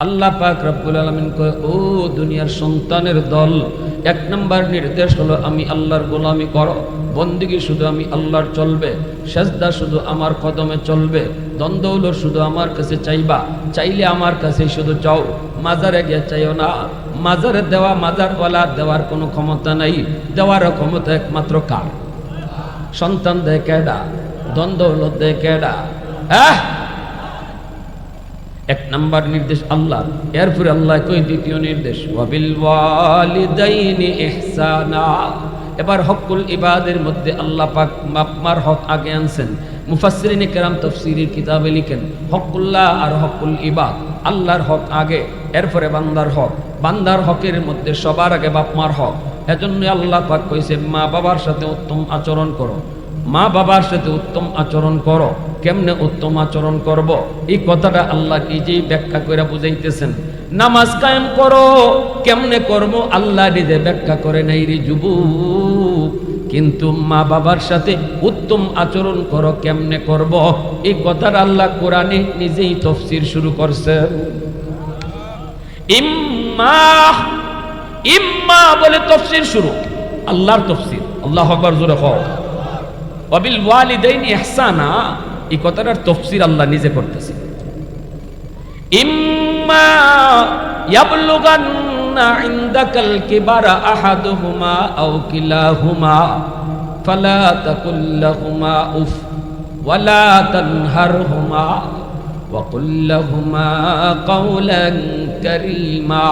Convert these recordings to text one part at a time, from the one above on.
আল্লাহ পাক রব্বুল আলামিন কয়, ও দুনিয়ার সন্তানের দল, এক নাম্বার নির্দেশ হলো আমি আল্লাহর গোলামি করো, বন্দিগি শুধু আমি আল্লাহর চলবে, সেজদা শুধু আমার কদমে চলবে, দ্বন্দ্ব শুধু আমার কাছে চাইবা, চাইলে আমার কাছে শুধু চাও, মাজারে গিয়ে চাইও না। মাজারে দেওয়া, মাজারওয়ালা দেওয়ার কোনো ক্ষমতা নাই, দেওয়ার ক্ষমতা একমাত্র কার? সন্তান দেয় কেডা? দ্বন্দ্ব দেয় কেডা? এক নাম্বার নির্দেশ আল্লাহ। এরপরে আল্লাহ কই দ্বিতীয় নির্দেশ, ওয়াবিল ওয়ালিদাইনি ইহসানা। এবার হকুল ইবাদের মধ্যে আল্লাহ পাক বাপ-মার হক আগে আনছেন। মুফাসসিরিনে কেরাম তাফসীরের কিতাবে লিখেন, হকুল্লাহ আর হকুল ইবাদ, আল্লাহর হক আগে, এরপরে বান্দার হক। বান্দার হকের মধ্যে সবার আগে বাপ-মার হক। এজন্য আল্লাহ পাক কইছে, মা বাবার সাথে উত্তম আচরণ করো, মা বাবার সাথে উত্তম আচরণ করো। কেমনে উত্তম আচরণ করব, এই কথাটা আল্লাহ নিজেই ব্যাখ্যা করে বুঝাইতেছেন। নামাজ কায়েম করো, কেমনে করব আল্লাহ নিজে ব্যাখ্যা করে নাই রে যুবক। কিন্তু মা বাবার সাথে উত্তম আচরণ করো, কেমনে করব এই কথাটা আল্লাহ কোরআনে নিজেই তাফসীর শুরু করছেন। ইম্মা বলে তাফসীর শুরু, আল্লাহর তাফসীর। আল্লাহু আকবার, জোরে কও। ওয়াবিল ওয়ালিদাইনি ইহসানা, এই কথাটার তাফসীর আল্লাহ নিজে করতেছে। ইম্মা ইয়াবলুগান্না ইনদাকাল কিবারা আহাদুহুমা আও কিলাহুমা ফালা তাকুল লাহুমা উফ ওয়ালা তানহারহুমা ওয়া কুল লাহুমা কাওলান কারীমা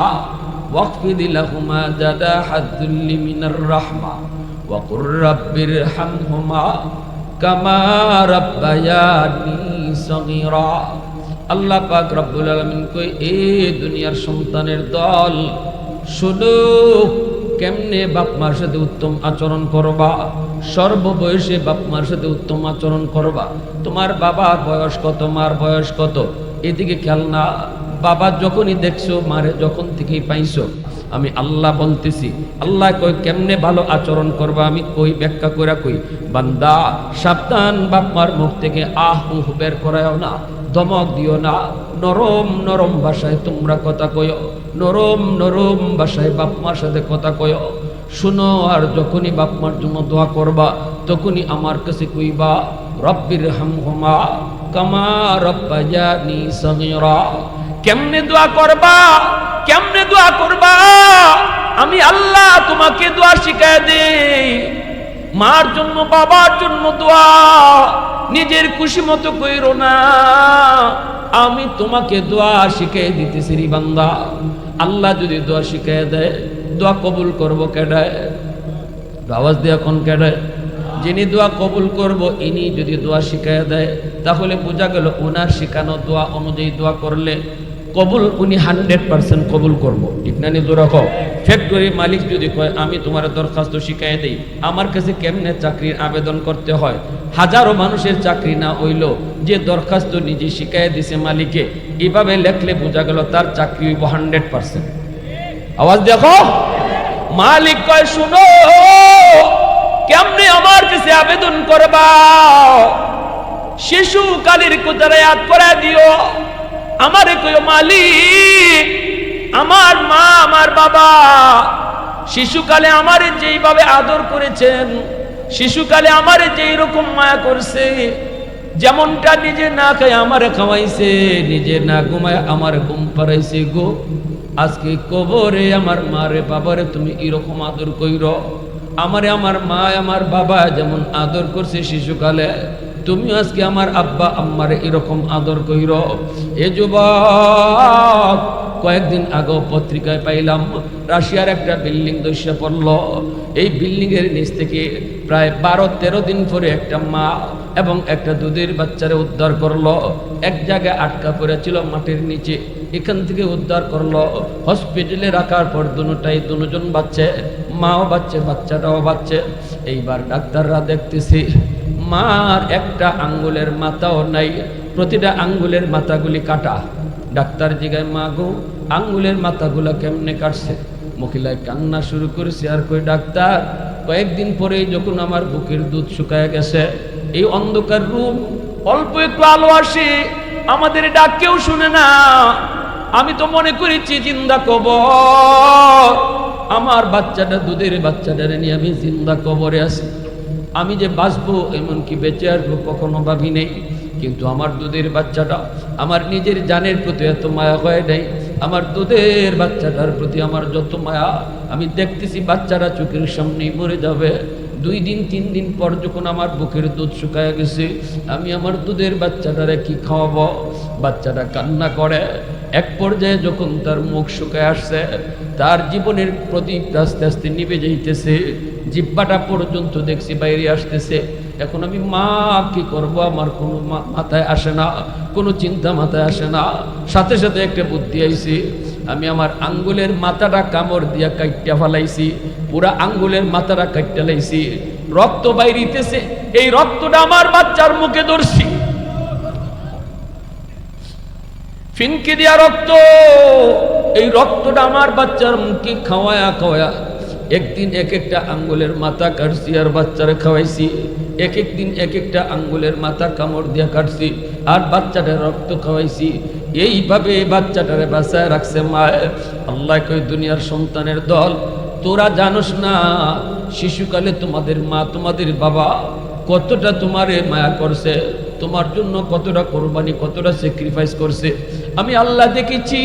ওয়াখফিদ লাহুমা জানাহাদ যুল্লি মিনার রাহমা ওয়া কুর রাব্বিরহামহুমা কামা রাব্বায়ানি সগীরা। আল্লাহ পাক রব্বুল আলামিন কই, এ দুনিয়ার সন্তানের দল, শুনো কেমনে বাপ মার সাথে উত্তম আচরণ করবা। সর্ববয়সে বাপ মার সাথে উত্তম আচরণ করবা। তোমার বাবার বয়স কত, মার বয়স কত, এদিকে খেয়াল না। বাবা যখনই দেখছো, মারে যখন থেকেই পাইছো, আমি আল্লাহ বলতেছি। আল্লাহ কই কেমনে ভালো আচরণ করবা, আমি কই ব্যাখ্যা করে কই, বান্দা সাবধান, বাপ মার মুখ থেকে আহ উহ বের করায়ও না, ধমক দিও না। নরম নরম ভাষায় তোমরা কথা কয়ো, নরম নরম ভাষায় বাপ মার সাথে কথা কয়ো। শুনো, আর যখনই বাপ মার জন্য দোয়া করবা, তখনই আমার কাছে কইবা, রব্বিরহামহুমা কামা রাব্বায়ানি সগীরা। কেমনে দোয়া করবা, কেমনে দোয়া করবা, আমি আল্লাহ তোমাকে দোয়া শিখায় দেই। মার জন্য, বাবার জন্য দোয়া নিজের খুশি মতো কইরো না, আমি তোমাকে দোয়া শিখাই দিতেছি রে বান্দা। আল্লাহ যদি দোয়া শিখায় দেয়, দোয়া কবুল করব কেডায়? আওয়াজ দিয়ে এখন কেডায়? যিনি দোয়া কবুল করব, ইনি যদি দোয়া শিখায় দেয়, তাহলে বোঝা গেল ওনার শিখানো দোয়া অনুযায়ী দোয়া করলে কবুল উনি 100% কবুল করব। ঠিক না? নিজে রাখো। ফ্যাক্টরি মালিক যদি কয়, আমি তোমার দরখাস্ত শিখাই দেই, আমার কাছে কেমনে চাকরির আবেদন করতে হয়, হাজারো মানুষের চাকরি না হইল, যে দরখাস্ত নিজে শিখাই দিছে মালিকে, এইভাবে লেখলে বোঝা গেল তার চাকরি হইব 100%। আওয়াজ দেখো। মালিক কয়, শুনো কেমনে আমার কাছে আবেদন করবা, শিশু কালের কোথায় ইয়াদ করে দিও। আমারে কইও, মালিক আমার মা আমার বাবা শিশুকালে আমারে যেইভাবে আদর করেছেন, শিশুকালে আমারে যেই রকম মায়া করছে, যেমনটা নিজে না খায় আমারে খাওয়াইছে, নিজে না ঘুমায় আমারে ঘুম পাড়াইছে গো, আজকে কবরে আমার মারে বাবারে তুমি এরকম আদর কইরো। আমারে আমার মা আমার বাবা যেমন আদর করছে শিশুকালে, তুমি আজকে আমার আব্বা আম্মারে এরকম আদর কইরো। এ যুবক, কয়েকদিন আগে পত্রিকায় পাইলাম, রাশিয়ার একটা বিল্ডিং ধসে পড়ল। এই বিল্ডিং এর নিচ থেকে প্রায় 12-13 দিন পরে একটা মা এবং একটা দুধের বাচ্চারে উদ্ধার করলো। এক জায়গায় আটকা পড়েছিল মাটির নিচে, এখান থেকে উদ্ধার করলো। হসপিটালে রাখার পর দুজন বাচ্চা, মাও বাচ্চা, বাচ্চাটাও বাচ্চা। এইবার ডাক্তাররা দেখতেছি মার একটা আঙ্গুলের মাথাও নাই, প্রতিটা আঙ্গুলের মাথাগুলি কাটা। ডাক্তার জিগায়, মা গো আঙ্গুলের মাথাগুলো কেমনে কাটছে? মহিলায় কান্না শুরু করেছে আর কই, ডাক্তার কয়েকদিন পরেই যখন আমার বুকের দুধ শুকায় গেছে, এই অন্ধকার রুম, অল্প একটু আলো আসে, আমাদের ডাক কেউ শুনে না, আমি তো মনে করেছি জিন্দা কবর, আমার বাচ্চাটা দুধের বাচ্চাটারে নিয়ে আমি জিন্দা কবরে আছি, আমি যে বাঁচবো এমনকি বেঁচে আসবো কখনো ভাবি নেই। কিন্তু আমার দুধের বাচ্চাটা, আমার নিজের জানের প্রতি এত মায়া হয় নাই, আমার দুধের বাচ্চাটার প্রতি আমার যত মায়া, আমি দেখতেছি বাচ্চারা চোখের সামনেই মরে যাবে। 2 দিন 3 দিন পর যখন আমার বুকের দুধ শুকায় গেছে, আমি আমার দুধের বাচ্চাটারে কি খাওয়াবো? বাচ্চাটা কান্না করে। এক পর্যায়ে যখন তার মুখ শুকায় আসছে, তার জীবনের প্রদীপ আস্তে আস্তে নিভে যাইতেছে, জিব্বাটা পর্যন্ত দেখছি বাইরে আসতেছে। এখন আমি মা কি করব, আমার কোনো মাথায় আসে না, কোনো চিন্তা মাথায় আসে না। সাথে সাথে একটা বুদ্ধি আইছি, আমি আমার আঙ্গুলের মাথাটা কামড় দিয়া কাইট্টা ফেলাইছি, পুরা আঙ্গুলের মাথাটা কাইট্টা লাইছি, রক্ত বাইরিতেছে, এই রক্তটা আমার বাচ্চার মুখে ধরছি, ফিনকি দিয়া রক্ত, এই রক্তটা আমার বাচ্চার মুখে খাওয়ায়া খাওয়ায়া একদিন এক একটা আঙ্গুলের মাথা কাটছি আর বাচ্চারে খাওয়াইছি, এক একদিন এক একটা আঙ্গুলের মাথা কামড় দিয়া কাটছি আর বাচ্চাটার রক্ত খাওয়াইছি। এইভাবে বাচ্চাটারে বাঁচায় রাখছে মা। আল্লাহ কই, দুনিয়ার সন্তানের দল, তোরা জানোস না শিশুকালে তোমাদের মা তোমাদের বাবা কতটা তোমারে মায়া করছে, তোমার জন্য কতটা কোরবানি কতটা স্যাক্রিফাইস করছে। আমি আল্লাহ দেখেছি,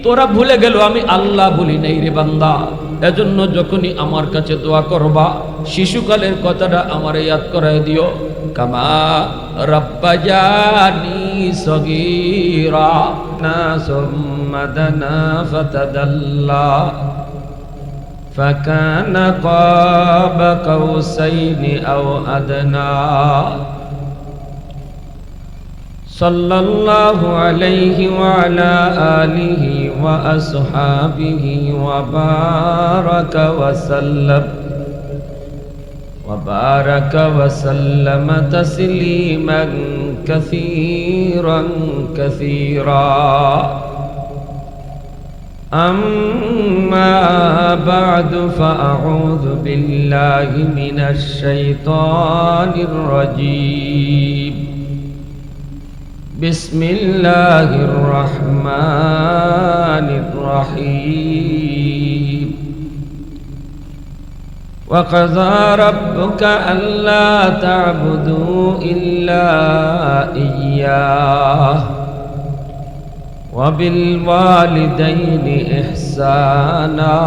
তোরা ভুলে গেল, আমি আল্লাহ ভুলি নাই রে বান্দা। এজন্য যখনই আমার কাছে দোয়া করবা, শিশুকালের কথাটা আমার ইয়াদ করায় দিও। কামা রাব্বায়ানি সগীরা না সুম্মা দানা ফাতাদাল্লা ফাকানা কাবা কাউসাইনি আও আদনা সাল্লাল্লাহু আলাইহি ওয়া আলা আলিহি ওয়া আসহাবিহি ওয়া বারাকা ওয়া সাল্লাম وبارك وسلم تسليما كثيرا كثيرا أما بعد فأعوذ بالله من الشيطان الرجيم بسم الله الرحمن الرحيم وقضى ربك ألا تعبدوا إلا إياه وبالوالدين إحسانا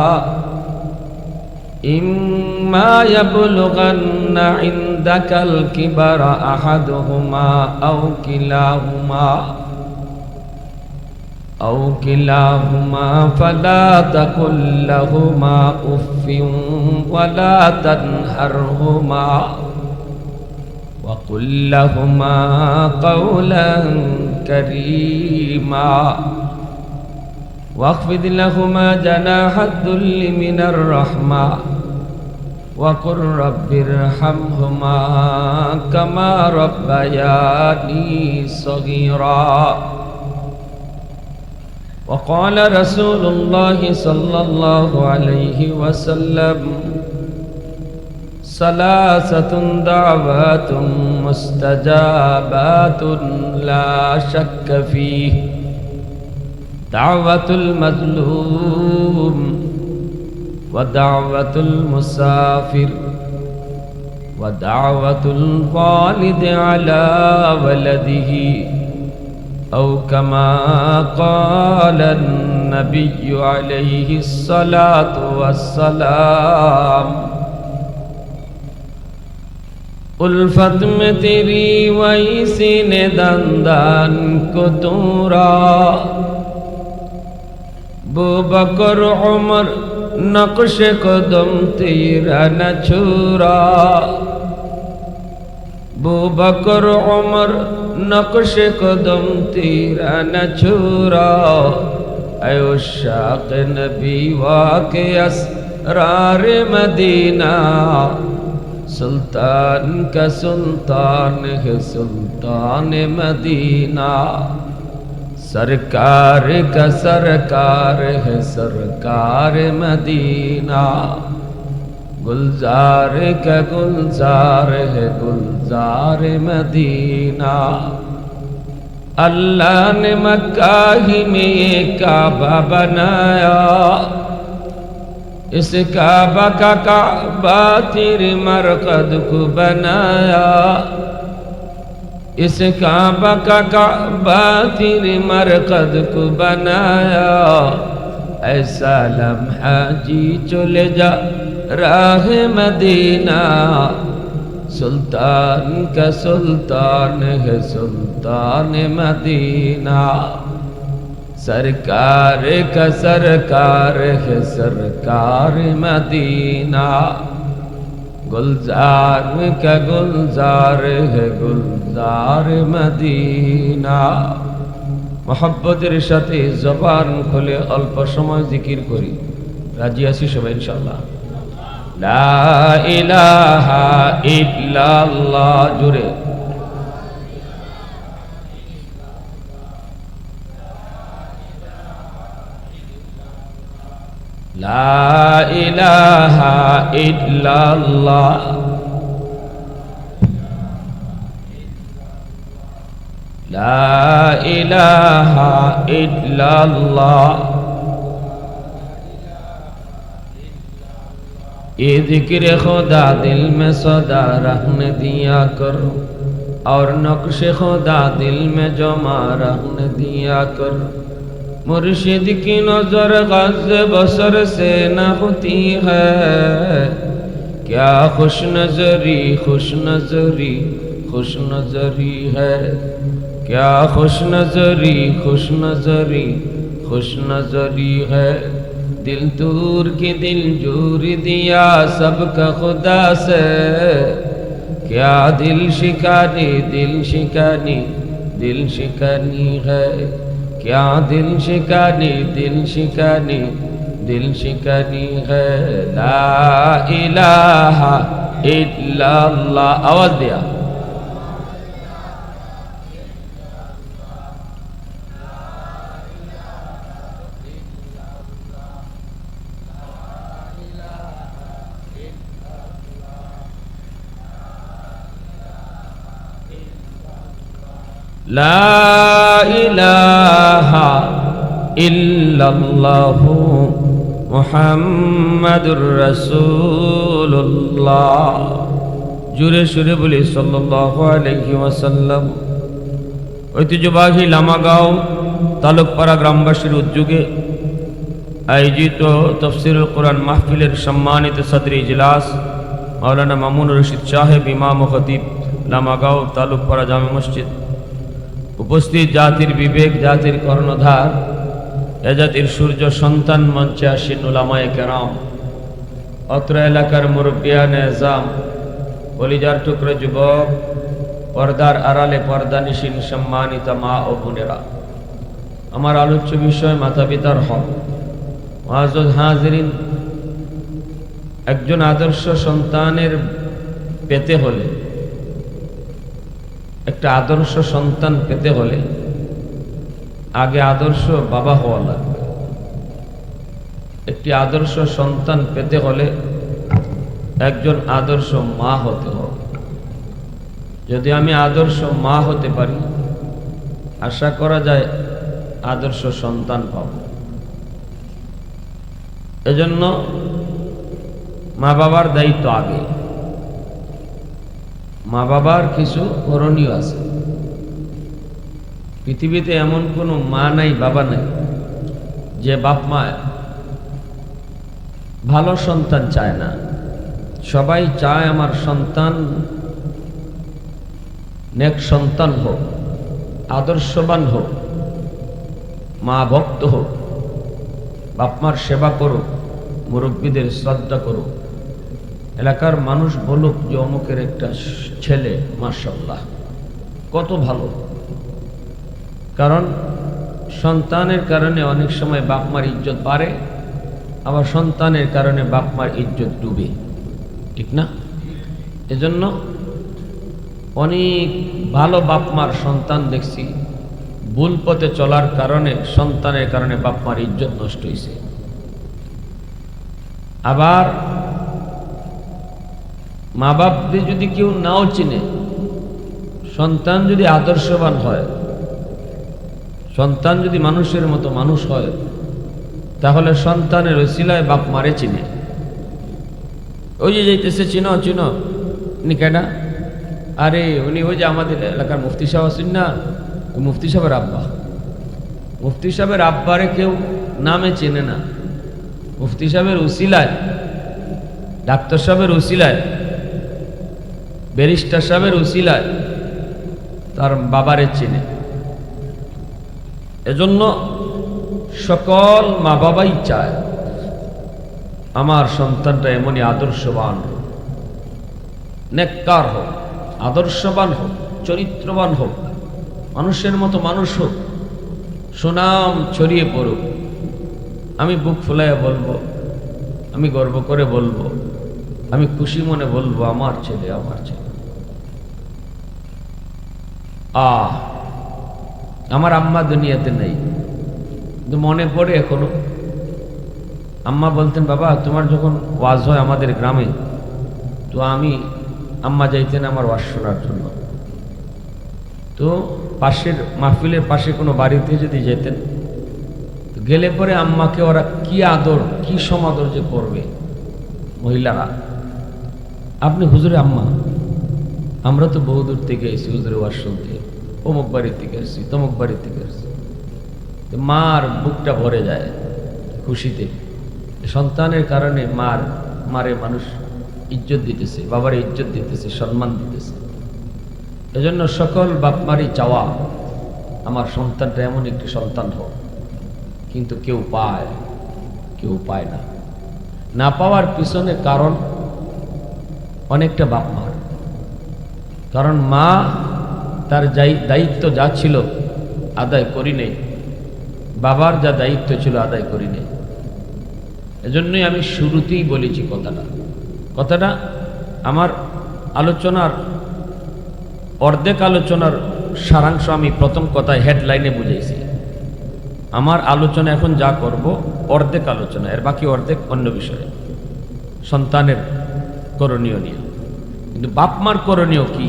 إما يبلغن عندك الكبر أحدهما أو كلاهما فلا تقل لهما أف ولا تنهرهما وقل لهما قولا كريما واخفض لهما جناح الذل من الرحمة وقل رب ارحمهما كما ربياني صغيرا وقال رسول الله صلى الله عليه وسلم ثلاثة دعوات مستجابات لا شك فيه دعوة المظلوم ودعوة المسافر ودعوة الوالد على ولده أو كما قال النبي عليه الصلاة والسلام उल्फत में तेरी वैसी ने दंदान को दूरा बू बकर उमर नक्श कदम तेरा न छुरा बू बकर उमर नक्श कदम तेरा न छुरा ऐ उशाक़ नबी वाक़े असरार मदीना सुल्तान का सुल्तान है सुल्तान मदीना सरकार का सरकार है सरकार मदीना गुलजार का गुलजार है गुलजार मदीना अल्लाह ने मक्का ही में ये काबा बनाया, इस काबा का काबा तेरे मरकद को बनाया, इस काबा का काबा तेरे मरकद को बनाया। ऐसा लम्हा जी चले जा राह मदीना, सुल्तान का सुल्तान है सुल्तान मदीना, सरकार का सरकार है सरकार मदीना, गुलजार का गुलजार है गुलजार मदीना। मोहब्बतेर साथे जबान खुले अल्प समय जिकिर करी, राजी आছি সবাই ইনশাআল্লাহ। লা ইলাহা ইল্লাল্লাহ, জোরে লা ইলাহা ইল্লাল্লাহ, লা ইলাহা ইল্লাল্লাহ। ये जिक्र खुदा दिल में सदा रहने दिया करो, और नक्श खुदा दिल में जमा रहने दिया करो। मुर्शिद की नजर गज़ बसर से न होती है, क्या खुश नजरी खुश नजरी खुश नजरी है, क्या खुश नजरी खुश नजरी खुश नजरी है। दिल दूर की दिल जोर दिया सबका खुदा से, क्या दिल शिकानी दिल शिकानी दिल शिकानी है, क्या दिल शिकानी दिल शिकानी दिल शिकानी है। ला इलाहा इल्लल्लाह, आवाज दिया ला इलाहा इल्लल्लाहु मुहम्मदुर रसूलुल्लाह। জুড়ে সুরে বলি সাল্লাল্লাহু আলাইহি ওয়াসাল্লাম। ঐতিহ্যবাহী লামাগাঁও তালুকপাড়া গ্রামবাসীর উদ্যোগে আয়োজিত তফসিরুল কোরআন মাহফিলের সম্মানিত সদরি ইজলাস মাওলানা মামুন রশিদ সাহেব, ইমাম ও খতিব, লামাগাঁও তালুকপাড়া জামে মসজিদ। উপস্থিত জাতির বিবেক, জাতির কর্ণধার, এ জাতির সূর্য সন্তান, মঞ্চে আসীন উলামায়ে কেরাম, অত্র এলাকার মুরব্বিয়ানে এজাম, কলিজার টুকরো যুবক, পর্দার আড়ালে পর্দানিশীন সম্মানিত মা ও বোনেরা, আমার আলোচ্য বিষয় মাতা পিতার হক। মুআজ্জাজ হাজিরিন, একজন আদর্শ সন্তানের পেতে হলে, একটা আদর্শ সন্তান পেতে হলে আগে আদর্শ বাবা হওয়া লাগবে। একটি আদর্শ সন্তান পেতে হলে একজন আদর্শ মা হতে হবে। যদি আমি আদর্শ মা হতে পারি, আশা করা যায় আদর্শ সন্তান পাব। এজন্য মা বাবার দায়িত্ব আগে। মা বাবার কিছু করণীয় আছে। পৃথিবীতে এমন কোনো মা নাই, বাবা নাই যে বাপ মা ভালো সন্তান চায় না। সবাই চায় আমার সন্তান নেক সন্তান হোক, আদর্শবান হোক, মা ভক্ত হোক, বাপ মার সেবা করুক, মুরব্বীদের শ্রদ্ধা করুক, এলাকার মানুষ বলুক যে অমুকের একটা ছেলে মাশাআল্লাহ কত ভালো। কারণ সন্তানের কারণে অনেক সময় বাপ মার ইজ্জত বাড়ে, আবার সন্তানের কারণে বাপ মার ইজ্জত ডুবে, ঠিক না? এজন্য অনেক ভালো বাপ মার সন্তান দেখছি ভুল পথে চলার কারণে, সন্তানের কারণে বাপ মার ইজ্জত নষ্ট হয়েছে। আবার মা বাপদের যদি কেউ নাও চিনে, সন্তান যদি আদর্শবান হয়, সন্তান যদি মানুষের মতো মানুষ হয় তাহলে সন্তানের ওসিলায় বাপ মারে চিনে। ওই যে যাইতেছে, চিনো চিনো উনি কেনা? আরে উনি ওই যে আমাদের এলাকার মুফতি সাহেব আছেন না, মুফতি সাহেবের আব্বা। মুফতি সাহেবের আব্বারে কেউ নামে চেনে না, মুফতি সাহেবের উসিলায়, ডাক্তার সাহেবের উসিলায়, ব্যারিস্টার সাহেবের উসিলায় তার বাবারে চেনে। এজন্য সকল মা বাবাই চায় আমার সন্তানটা এমনই আদর্শবান হোক, নেককার হোক, আদর্শবান হোক, চরিত্রবান হোক, মানুষের মতো মানুষ হোক, সুনাম ছড়িয়ে পড়ুক। আমি বুক ফুলাইয়া বলবো, আমি গর্ব করে বলবো, আমি খুশি মনে বলবো, আমার ছেলে, আমার ছেলে। আমার আম্মা দুনিয়াতে নেই, কিন্তু মনে পড়ে এখনো। আম্মা বলতেন, বাবা তোমার যখন ওয়াজ হয় আমাদের গ্রামে, তো আম্মা যাইতেন আমার ওয়াজ শোনার জন্য। তো পাশের মাহফিলের পাশে কোনো বাড়িতে যদি যেতেন, তো গেলে পরে আম্মাকে ওরা কি আদর, কি সমাদর যে করবে মহিলারা। আপনি হুজুরে আম্মা, আমরা তো বহুদূর থেকে এসেছি হুজুরে ওয়াজ শুনতে, অমুক বাড়ি থেকে এসেছি, তমুক বাড়ি থেকে এসেছি। মার বুকটা ভরে যায় খুশিতে, সন্তানের কারণে মারে মানুষ ইজ্জত দিতেছে, বাবারে ইজ্জত দিতেছে, সম্মান দিতেছে। এজন্য সকল বাপ মারই চাওয়া আমার সন্তানটা এমন একটি সন্তান হোক, কিন্তু কেউ পায়, কেউ পায় না। না পাওয়ার পিছনে কারণ অনেকটা বাপ মার। কারণ মা তার দায়িত্ব যা ছিল আদায় করি নেই, বাবার যা দায়িত্ব ছিল আদায় করি নেই। এজন্যই আমি শুরুতেই বলেছি কথাটা আমার আলোচনার অর্ধেক আলোচনার সারাংশ আমি প্রথম কথায় হেডলাইনে বুঝেছি। আমার আলোচনা এখন যা করব অর্ধেক আলোচনা, এর বাকি অর্ধেক অন্য বিষয়ে, সন্তানের করণীয় নিয়ে। কিন্তু বাপ মার করণীয় কি,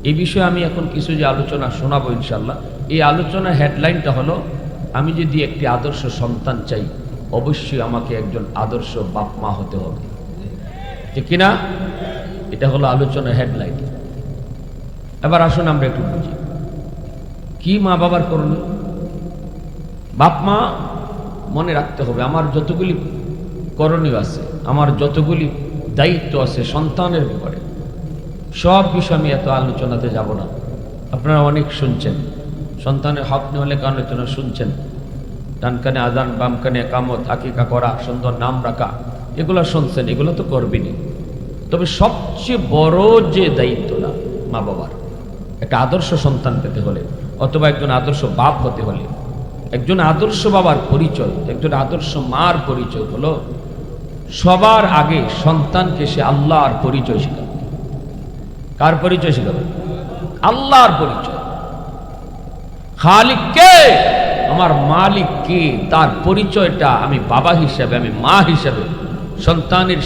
এই বিষয়ে আমি এখন কিছু যে আলোচনা শোনাবো ইনশাল্লাহ। এই আলোচনার হেডলাইনটা হলো, আমি যদি একটি আদর্শ সন্তান চাই, অবশ্যই আমাকে একজন আদর্শ বাপ মা হতে হবে, ঠিক কিনা? এটা হলো আলোচনার হেডলাইন। এবার আসুন আমরা একটু বুঝি কি মা বাবার করণীয়। বাপ মা মনে রাখতে হবে, আমার যতগুলি করণীয় আছে, আমার যতগুলি দায়িত্ব আছে সন্তানের ব্যাপারে, সব বিষয় আমি এত আলোচনাতে যাব না। আপনারা অনেক শুনছেন, সন্তানের হক নিয়ে অনেক আলোচনা শুনছেন। ডান কানে আজান, বাম কানে কামত, আকিকা করা, সুন্দর নাম রাখা, এগুলো শুনছেন, এগুলো তো করবেনই। তবে সবচেয়ে বড় যে দায়িত্বটা মা বাবার, একটা আদর্শ সন্তান পেতে হলে, অথবা একজন আদর্শ বাপ হতে হলে, একজন আদর্শ বাবার পরিচয়, একজন আদর্শ মার পরিচয় হলো সবার আগে সন্তানকে সে আল্লাহর পরিচয় শেখাবে। কার পরিচয় শেখাবে? আল্লাহর পরিচয়। খালিক কে, আমার মালিক কে, তার পরিচয়টা আমি বাবা হিসাবে, আমি মা হিসাবে সন্তানের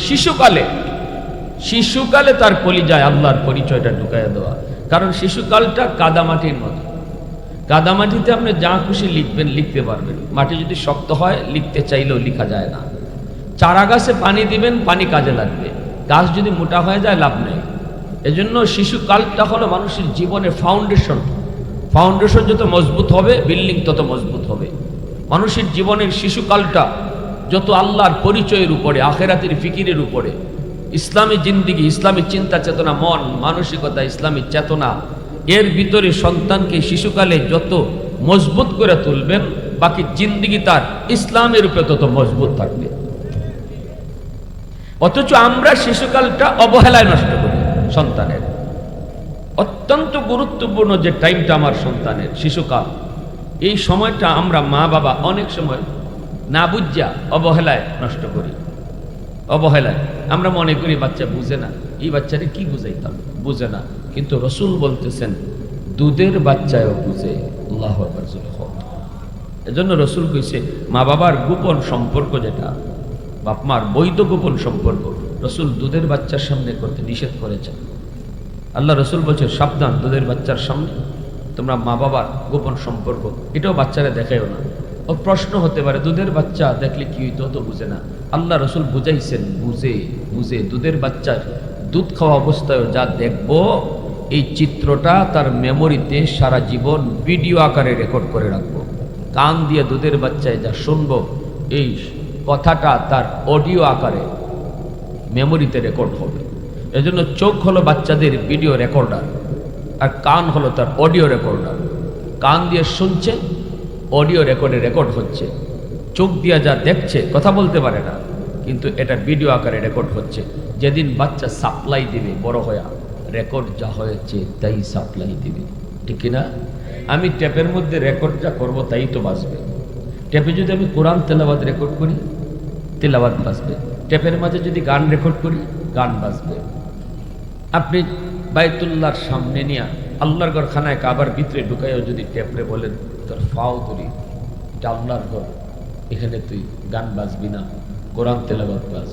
শিশুকালে তার কলিজায় আল্লাহর পরিচয়টা ঢুকাইয়া দেওয়া। কারণ শিশুকালটা কাদামাটির মতো, কাদামাটিতে আপনি যা খুশি লিখবেন, লিখতে পারবেন। মাটি যদি শক্ত হয় লিখতে চাইলেও লেখা যায় না। চারা গাছে পানি দিবেন, পানি কাজে লাগবে। গাছ যদি মোটা হয়ে যায় লাভ নেই। এজন্য শিশুকালটা হলো মানুষের জীবনের ফাউন্ডেশন। ফাউন্ডেশন যত মজবুত হবে, বিল্ডিং তত মজবুত হবে। মানুষের জীবনের শিশুকালটা যত আল্লাহর পরিচয়ের উপরে, আখেরাতের ফিকিরের উপরে, ইসলামী জিন্দিগি, ইসলামী চিন্তা চেতনা, মন মানসিকতা, ইসলামী চেতনা, এর ভিতরে সন্তানকে শিশুকালে যত মজবুত করে তুলবেন, বাকি জিন্দিগি তার ইসলামের উপরে তত মজবুত থাকবে। অথচ আমরা শিশুকালটা অবহেলায় নষ্ট করি সন্তানের। অত্যন্ত গুরুত্বপূর্ণ যে টাইমটা আমার সন্তানের শিশুকাল, এই সময়টা আমরা মা বাবা অনেক সময় না বুঝা অবহেলায় নষ্ট করি। অবহেলায় আমরা মনে করি বাচ্চা বুঝে না, এই বাচ্চারে কি বুঝাইতাম, বুঝে না। কিন্তু রসুল বলতেছেন দুধের বাচ্চায়ও বুঝে। আল্লাহু আকবার। এজন্য রসুল কইছে মা বাবার গোপন সম্পর্ক, যেটা বাপ মার বৈধ গোপন সম্পর্ক, রসুল দুধের বাচ্চার সামনে করতে নিষেধ করেছেন। আল্লাহ রসুল বলছে সাবধান দুধের বাচ্চার সামনে তোমরা মা বাবার গোপন সম্পর্ক, এটাও বাচ্চারা দেখাইও না। ও প্রশ্ন হতে পারে, দুধের বাচ্চা দেখলে কি হইতো, তো বুঝে না। আল্লাহ রসুল বুঝাইছেন, বুঝে বুঝে দুধের বাচ্চার দুধ খাওয়া অবস্থায় যা দেখবো, এই চিত্রটা তার মেমোরিতে সারা জীবন ভিডিও আকারে রেকর্ড করে রাখবো। কান দিয়ে দুধের বাচ্চায় যা শুনবো, এই কথাটা তার অডিও আকারে মেমোরিতে রেকর্ড হবে। এজন্য চোখ হলো বাচ্চাদের ভিডিও রেকর্ডার, আর কান হলো তার অডিও রেকর্ডার। কান দিয়ে শুনছে, অডিও রেকর্ডে রেকর্ড হচ্ছে। চোখ দিয়ে যা দেখছে, কথা বলতে পারে না, কিন্তু এটা ভিডিও আকারে রেকর্ড হচ্ছে। যেদিন বাচ্চা সাপ্লাই দিবে বড় হয়ে, রেকর্ড যা হয়েছে তাই সাপ্লাই দিবে, ঠিক কিনা? আমি টেপের মধ্যে রেকর্ড যা করবো তাই তো বাজবে। টেপে যদি আমি কোরআন তেলাওয়াত রেকর্ড করি, তেলাওয়াত বাজবে। টেপের মাঝে যদি গান রেকর্ড করি, গান বাজবে। আপনি বাইতুল্লাহর সামনে নিয়ে আল্লাহর ঘর খানায় কাবার ভিতরে ঢুকাইও যদি টেপরে বলেন তোর ফাও তুলি, এটা আল্লাহর ঘর, এখানে তুই গান বাজবি না, কোরআন তেলাওয়াত বাজ।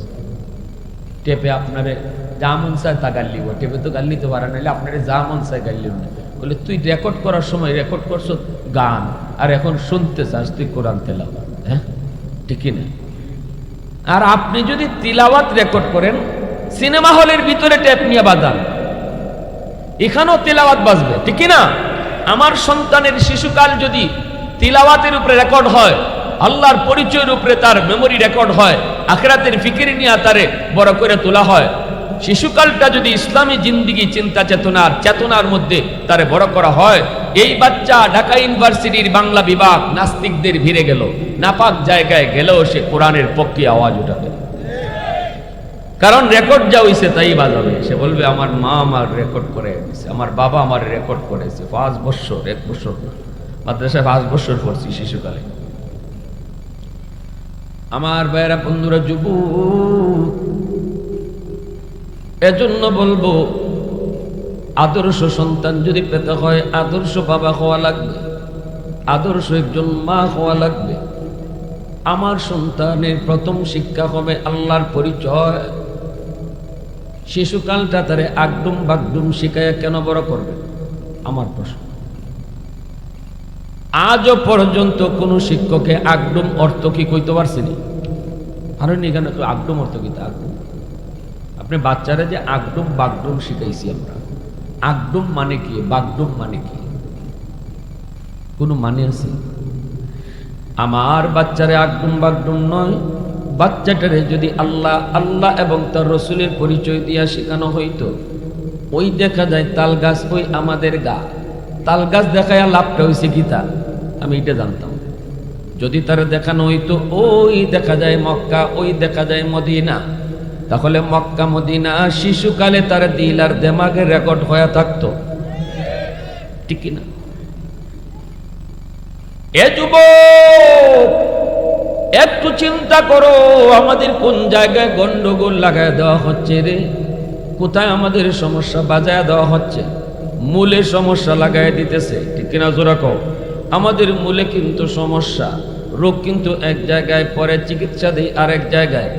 টেপে আপনারে যা মন চায় তা গাল লিব, টেপে তো গাল নিতে পারে, নাহলে আপনারে যা মন চায় গাল লিব না। বলে তুই রেকর্ড করার সময় রেকর্ড করছো গান, আর এখন শুনতে চাস তুই কোরআন তেলাওয়াত, হ্যাঁ ঠিকই না? আর আপনি যদি তিলাওয়াত রেকর্ড করেন, সিনেমা হলের ভিতরে টেপ নিয়ে বাজান, এখানেও তিলাওয়াত বাজবে, ঠিক না? আমার সন্তানের শিশুকাল যদি তিলাওয়াতের উপরে রেকর্ড হয়, আল্লাহর পরিচয়ের উপরে তার মেমোরি রেকর্ড হয়, আখিরাতের ফিকির নিয়ে তারে বড় করে তোলা হয়, শিশুকালটা যদি ইসলামী জিন্দিগি চিন্তা চেতনার মধ্যে তারে বড় করা হয়, এই বাচ্চা ঢাকা ইউনিভার্সিটির বাংলা বিভাগ নাস্তিকদের ভিড়ে গেল, নাপাক জায়গায় গেলেও সে কোরআনের পক্ষে আওয়াজ উঠাবে। কারণ রেকর্ড যা হইছে তাই বাজাবে। সে বলবে আমার মা আমার রেকর্ড করে দিয়েছে, আমার বাবা আমার রেকর্ড করেছে। 5 বছর, 1 বছর মাদ্রাসায় 5 বছর পড়ছি শিশুকালে। আমার ভাইয়েরা, বন্ধুরা, যুবক, এজন্য বলবো আদর্শ সন্তান যদি পেতে হয়, আদর্শ বাবা হওয়া লাগবে, আদর্শ একজন মা হওয়া লাগবে। আমার সন্তানের প্রথম শিক্ষা হবে আল্লাহর পরিচয়। শিশুকালটা তারে আগডুম বাগডুম শিখায় কেন বড় করবে? আমার প্রশ্ন। আজও পর্যন্ত কোন শিক্ষকে আগডুম অর্থ কি কইতে পারছেনি? আর এখানে আগডুম অর্থ কি? আগডুম আপনি বাচ্চারা যে আগডুম বাগডুম শিখাইছি আমরা, আগডুম মানে কি, বাগডুম মানে কি, কোনো মানে আছে? আমার বাচ্চারে আগডুম বাগডুম নয়, বাচ্চাটারে যদি আল্লাহ আল্লাহ এবং তার রসুলের পরিচয় দিয়া শেখানো হইতো, ওই দেখা যায় তাল গাছ, ওই আমাদের গা, তাল গাছ দেখায় লাভটা হয়েছে গীতা, আমি এটা জানতাম। যদি তারা দেখানো হইতো ওই দেখা যায় মক্কা, ওই দেখা যায় মদিনা, তাহলে মক্কা মদিনা শিশুকালে তার দিল আর দেমাগে রেকর্ড হয়ে থাকতো, ঠিক না? এ যুবক, একটু চিন্তা করো, আমাদের কোন জায়গায় গন্ডগোল লাগায় দেওয়া হচ্ছে রে? কোথায় আমাদের সমস্যা বাজায় দেওয়া হচ্ছে? মূলে সমস্যা লাগায় দিতেছে, ঠিক কিনা? জোরা কও। আমাদের মূলে কিন্তু সমস্যা, রোগ কিন্তু এক জায়গায়, পরে চিকিৎসা দেই আরেক জায়গায়,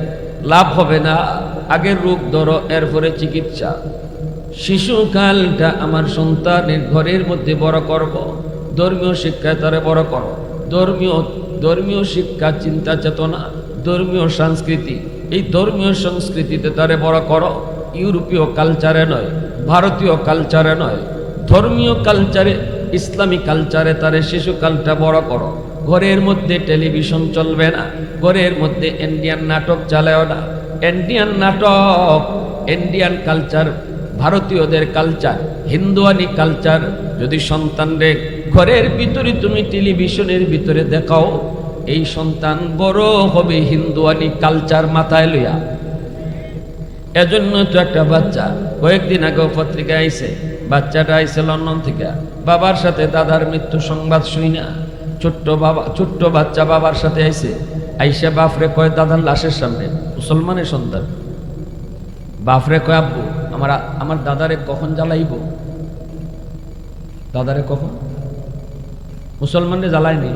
লাভ হবে না। আগে রোগ ধরো, এরপরে চিকিৎসা। শিশুকালটা আমার সন্তানের ঘরের মধ্যে বড় করব, ধর্মীয় শিক্ষায় তারে বড় করো, ধর্মীয় শিক্ষা, চিন্তা চেতনা, ধর্মীয় সংস্কৃতি, এই ধর্মীয় সংস্কৃতিতে তারে বড় করো। ইউরোপীয় কালচারে নয়, ভারতীয় কালচারে নয়, ধর্মীয় কালচারে, ইসলামী কালচারে তারে শিশুকালটা বড় করো। ঘরের মধ্যে টেলিভিশন চলবে না, ঘরের মধ্যে ইন্ডিয়ান নাটক চালাও না। ইন্ডিয়ান নাটক, ইন্ডিয়ান কালচার, ভারতীয়দের কালচার, হিন্দুয়ানি কালচার যদি সন্তানদের ঘরের ভিতরে তুমি টেলিভিশনের ভিতরে দেখাও, এই সন্তান বড় হবে হিন্দুয়ানি কালচার মাথায় লইয়া। এজন্য তো একটা বাচ্চা কয়েকদিন আগে পত্রিকায় আইছে, বাচ্চাটা আইছে লন্ডন থেকে, বাবার সাথে দাদার মৃত্যু সংবাদ শুই না, ছোট্ট বাচ্চা বাবার সাথে আইছে, আইসা বাপরে কয় দাদার লাশের সামনে, মুসলমানের সন্তান, বাপরে কয় আব্বু আমার দাদারে কখন জ্বালাইব? দাদারে কখন? মুসলমানরে জ্বালায়নি,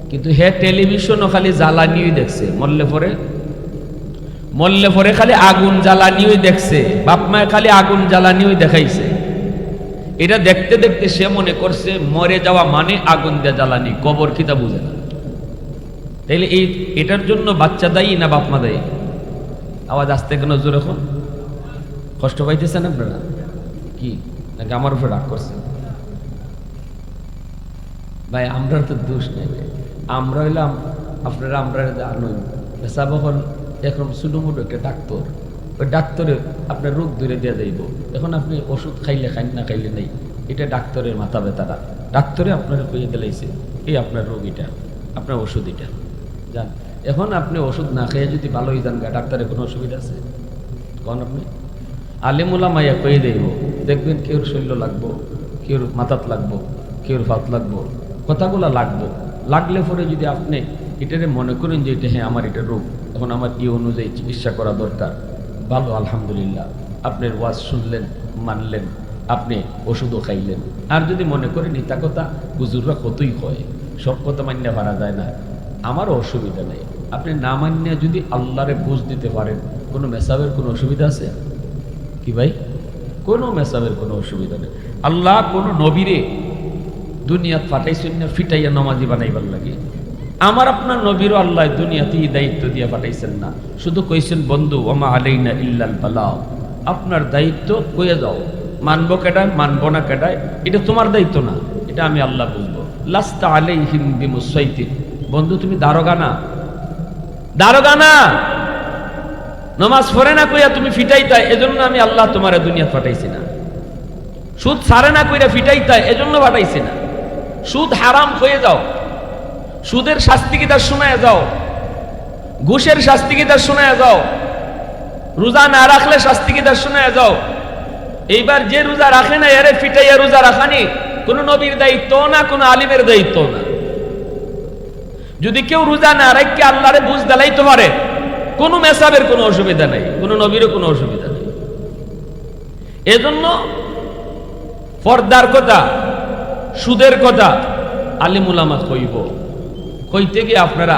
কিন্তু হে টেলিভিশনও খালি জ্বালানিই দেখছে, মরলে পরে খালি আগুন জ্বালানিই দেখছে, বাপ মায় খালি আগুন জ্বালানিই দেখাইছে। এটা দেখতে দেখতে সে মনে করছে মরে যাওয়া মানে আগুন দিয়ে জ্বালানি, কবর কিতা বুঝে না। তাইলে এটার জন্য বাচ্চা দায়ী না বাপ মা দায়ী? আওয়াজ আসতে কেন জোর? এখন কষ্ট পাইতেছেন আপনারা কি, নাকি আমার উপর রাগ করছেন? ভাই আমরা তো দোষ নেই, আমরা হইলাম আপনারা, আমরা জানুন সাবহল এখন সুডুমুডু একটা ডাক্তার, ওই ডাক্তারে আপনার রোগ ধরে দিয়ে যাইব। এখন আপনি ওষুধ খাইলে খাইন না খাইলে নেই, এটা ডাক্তারের মাথা ব্যথাটা। ডাক্তারে আপনার কইয়ে দিলাইছে এই আপনার রোগ এটা, আপনার ওষুধ এটা যান। এখন আপনি ওষুধ না খেয়ে যদি ভালো হয়ে যান, ডাক্তারের কোনো অসুবিধা আছে? কন আপনি আলিমুলা মাইয়া কয়ে দেব, দেখবেন কেউর শৈল্য লাগবো, কেউর মাথাত লাগবো, কেউর ভাত লাগবো, কথাগুলা লাগবো। লাগলে পরে যদি আপনি এটারে মনে করেন যে এটা হ্যাঁ আমার এটা রোগ, এখন আমার এই অনুযায়ী চিকিৎসা করা দরকার, ভালো আলহামদুলিল্লাহ, আপনার ওয়াজ শুনলেন, মানলেন, আপনি ওষুধও খাইলেন। আর যদি মনে করেন ইতা কথা হুজুররা কতই হয়, সব কথা মান্য পারা যায় না, আমারও অসুবিধা নেই। আপনি না মান্য যদি আল্লাহরে বুঝ দিতে পারেন, কোনো মেসাবের কোনো অসুবিধা আছে কি ভাই? কোনো মেসাবের কোনো অসুবিধা নেই। আল্লাহ কোনো নবীরে দুনিয়াত পাঠাইছেন না ফিটাইয়া নমাজি বানাইবার লাগে। আমার আপনার নবীরও আল্লাহ দুনিয়াতেই দায়িত্ব দিয়ে পাঠাইছেন না, শুধু কইছেন বন্ধু ওমা আলাইনা ইল্লাল বালাগ, আপনার দায়িত্ব কইয়া যাও, মানবো কেডায় মানবো না কেডায় এটা তোমার দায়িত্ব না, এটা আমি আল্লাহ বুঝবো। লাস্তা আলাইহিম বিমুসাইতির, বন্ধু তুমি দারোগা না, দারোগা না, নামাজ পড়ে না কইয়া তুমি ফিটাইতা, এজন্য আমি আল্লাহ তোমার দুনিয়া পাঠাইছি না। সুদ ছাড়ে না কইরা ফিটাইতা, এজন্য পাঠাইছি না। সুদ হারাম হয়ে যাও, সুদের শাস্তি কি তার শোনায় যাও, ঘুষের শাস্তি কি তার শোনায় যাও, রোজা না রাখলে শাস্তি কি তার শোনায় যাও। এইবার যে রোজা রাখে না এরে ফিটাইয়া রোজা রাখানি কোন নবীর দায়িত্ব না, কোন আলিমের দায়িত্ব না। যদি কেউ রোজা না রাখে আল্লাহরে বুঝ দেলাইতে পারে, কোনো মেসাবের কোনো অসুবিধা নেই, কোনো নবীরও কোনো অসুবিধা নেই। এজন্য পর্দার কথা, সুদের কথা আলিমুলামা কইব, কইতে গিয়ে আপনারা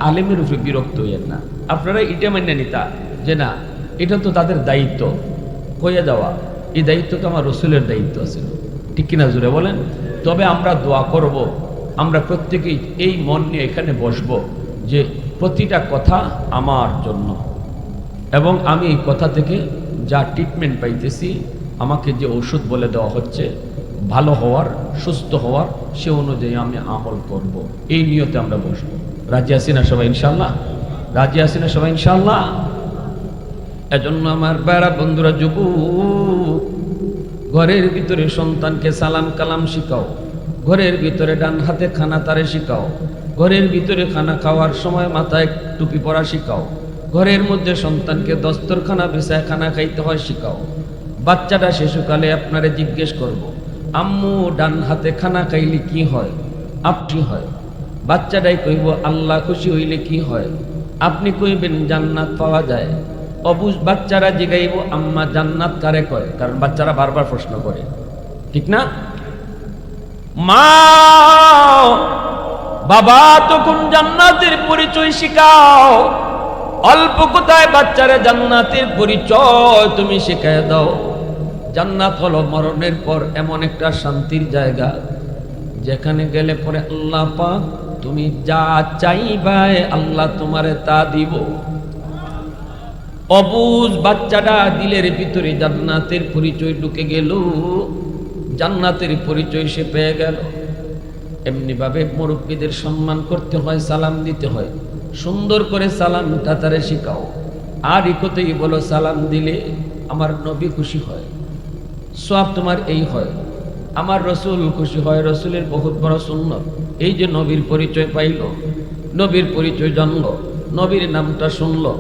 আলিমের উপরে বিরক্ত হইয়েন না। আপনারা এটা মান্য নিতা যে না এটা তো তাদের দায়িত্ব, কইয়া যাওয়া এই দায়িত্ব তো আমার রসুলের দায়িত্ব আছে, ঠিক কিনা জুড়ে বলেন? তবে আমরা দোয়া করব, আমরা প্রত্যেকেই এই মন নিয়ে এখানে বসবো যে প্রতিটা কথা আমার জন্য, এবং আমি এই কথা থেকে যা ট্রিটমেন্ট পাইতেছি, আমাকে যে ওষুধ বলে দেওয়া হচ্ছে ভালো হওয়ার, সুস্থ হওয়ার, সে অনুযায়ী আমি আমল করব। এই নিয়তে আমরা বসবো। রাজি আছি না সবাই ইনশাল্লাহ? রাজি আছি না সবাই ইনশাল্লাহ? এজন্য আমার বেড়া বন্ধুরা, যুবক, ঘরের ভিতরে সন্তানকে সালাম কালাম শিখাও, ঘরের ভিতরে ডান হাতে খানা তারে শিখাও, ঘরের ভিতরে খানা খাওয়ার সময় মাথায় টুপি পরা শিখাও, ঘরের মধ্যে সন্তানকে দস্তরখানা বিছায় খানা খাইতে হয় শিখাও। বাচ্চাটা শিশুকালে আপনারে জিজ্ঞেস করব, আম্মু ডান হাতে খানা খাইলে কি হয়? আপনি হয়। বাচ্চাটাই কইব আল্লাহ খুশি হইলে কি হয়? আপনি কইবেন জান্নাত পাওয়া যায়। অবুঝ বাচ্চারা জিগাইব আম্মা জান্নাত কারে কয়? কারণ বাচ্চারা বারবার প্রশ্ন করে, ঠিক না? মা বাবা তখন জান্নাতের পরিচয় শিখাও। অল্প কোথায় বাচ্চারা জান্নাতের পরিচয় তুমি শিখায় দাও। জান্নাত হলো মরণের পর এমন একটা শান্তির জায়গা, যেখানে গেলে পরে আল্লাহ পাক তুমি যা চাইবাই আল্লাহ তোমারে তা দিব। অবুঝ বাচ্চাটা দিলের ভিতরে জান্নাতের পরিচয় ঢুকে গেল, জান্নাতের পরিচয় সে পেয়ে গেল। এমনি ভাবে মুরব্বীদের সম্মান করতে হয়, সালাম দিতে হয়, সুন্দর করে সালামটা তারে শিখাও। আর ইকতেই বলো সালাম দিলে আমার নবী খুশি হয়, সওয়াব তোমার এই হয়, আমার রসুল খুশি হয়, রসুলের বহুত বড় সুন্নত। এই যে নবীর পরিচয় পাইল, নবীর পরিচয় জানলো, নবীর নামটা শুনলো,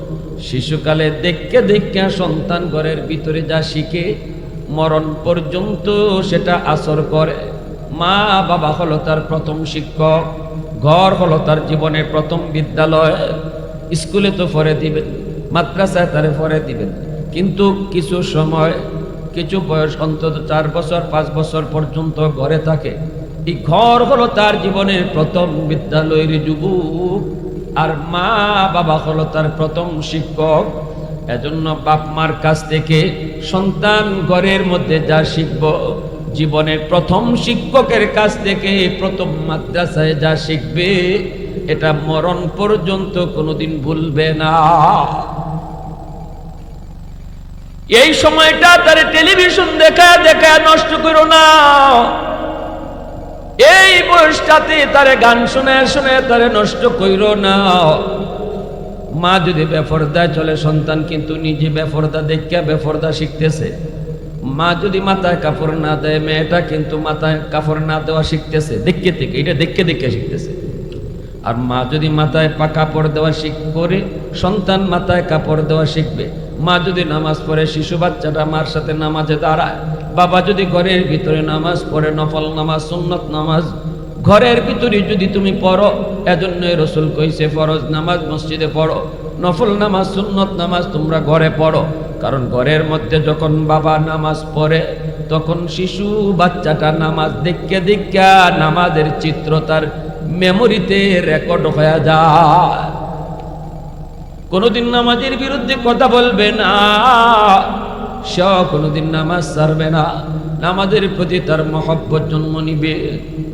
শিশুকালে দেখে দেখে সন্তান ঘরের ভিতরে যা শিখে মরণ পর্যন্ত সেটা আসর করে। মা বাবা হলো তার প্রথম শিক্ষক, ঘর হলো তার জীবনের প্রথম বিদ্যালয়। স্কুলে তো পড়ে দিবেন, মাদ্রাসায় তারে পড়ে দিবেন, কিন্তু কিছু সময় কিছু বয়স অন্তত 4 বছর 5 বছর পর্যন্ত ঘরে থাকে। এই ঘর হলো তার জীবনের প্রথম বিদ্যালয়ের যুবক, আর মা বাবা হলো তার প্রথম শিক্ষক। এজন্য বাপ মার কাছ থেকে সন্তান ঘরের মধ্যে যা শিখব, জীবনের প্রথম শিক্ষকের কাছ থেকে প্রথম মাদ্রাসায় যা শিখবে এটা মরণ পর্যন্ত কোনোদিন ভুলবে না। এই সময়টা তার টেলিভিশন দেখা দেখা নষ্ট করো না। এই বয়সটাতে তারে গান শুনে শুনে তারে নষ্ট করো না। মা যদি বেপরদায় চলে, সন্তান কিন্তু নিজে বেপরদা দেখে বেপরদা শিখতেছে। মা যদি মাথায় কাপড় না দেয়, মেয়েটা কিন্তু মাথায় কাপড় না দেওয়া শিখতেছে দেখে থেকে, এটা দেখে দেখে শিখতেছে। আর মা যদি মাথায় কাপড় দেওয়া করে, সন্তান মাথায় কাপড় দেওয়া শিখবে। মা যদি নামাজ পড়ে, শিশু বাচ্চাটা মার সাথে নামাজে দাঁড়ায়। বাবা যদি ঘরের ভিতরে নামাজ পড়ে, নফল নামাজ, সুন্নত নামাজ ঘরের ভিতরে যদি তুমি পড়ো, এজন্যই রাসূল কইছে ফরজ নামাজ মসজিদে পড়ো, নফল নামাজ সুন্নত নামাজ তোমরা ঘরে পড়ো। কারণ ঘরের মধ্যে যখন বাবা নামাজ পড়ে, তখন শিশু বাচ্চাটা নামাজ দেখে দেখে নামাজের চিত্র তার মেমোরিতে রেকর্ড হয়ে যায়। কোনোদিন নামাজের বিরুদ্ধে কথা বলবে না, সে কোনোদিন নামাজ ছাড়বে না। নামাজের প্রতি তার মহব্বত জন্ম নিবে।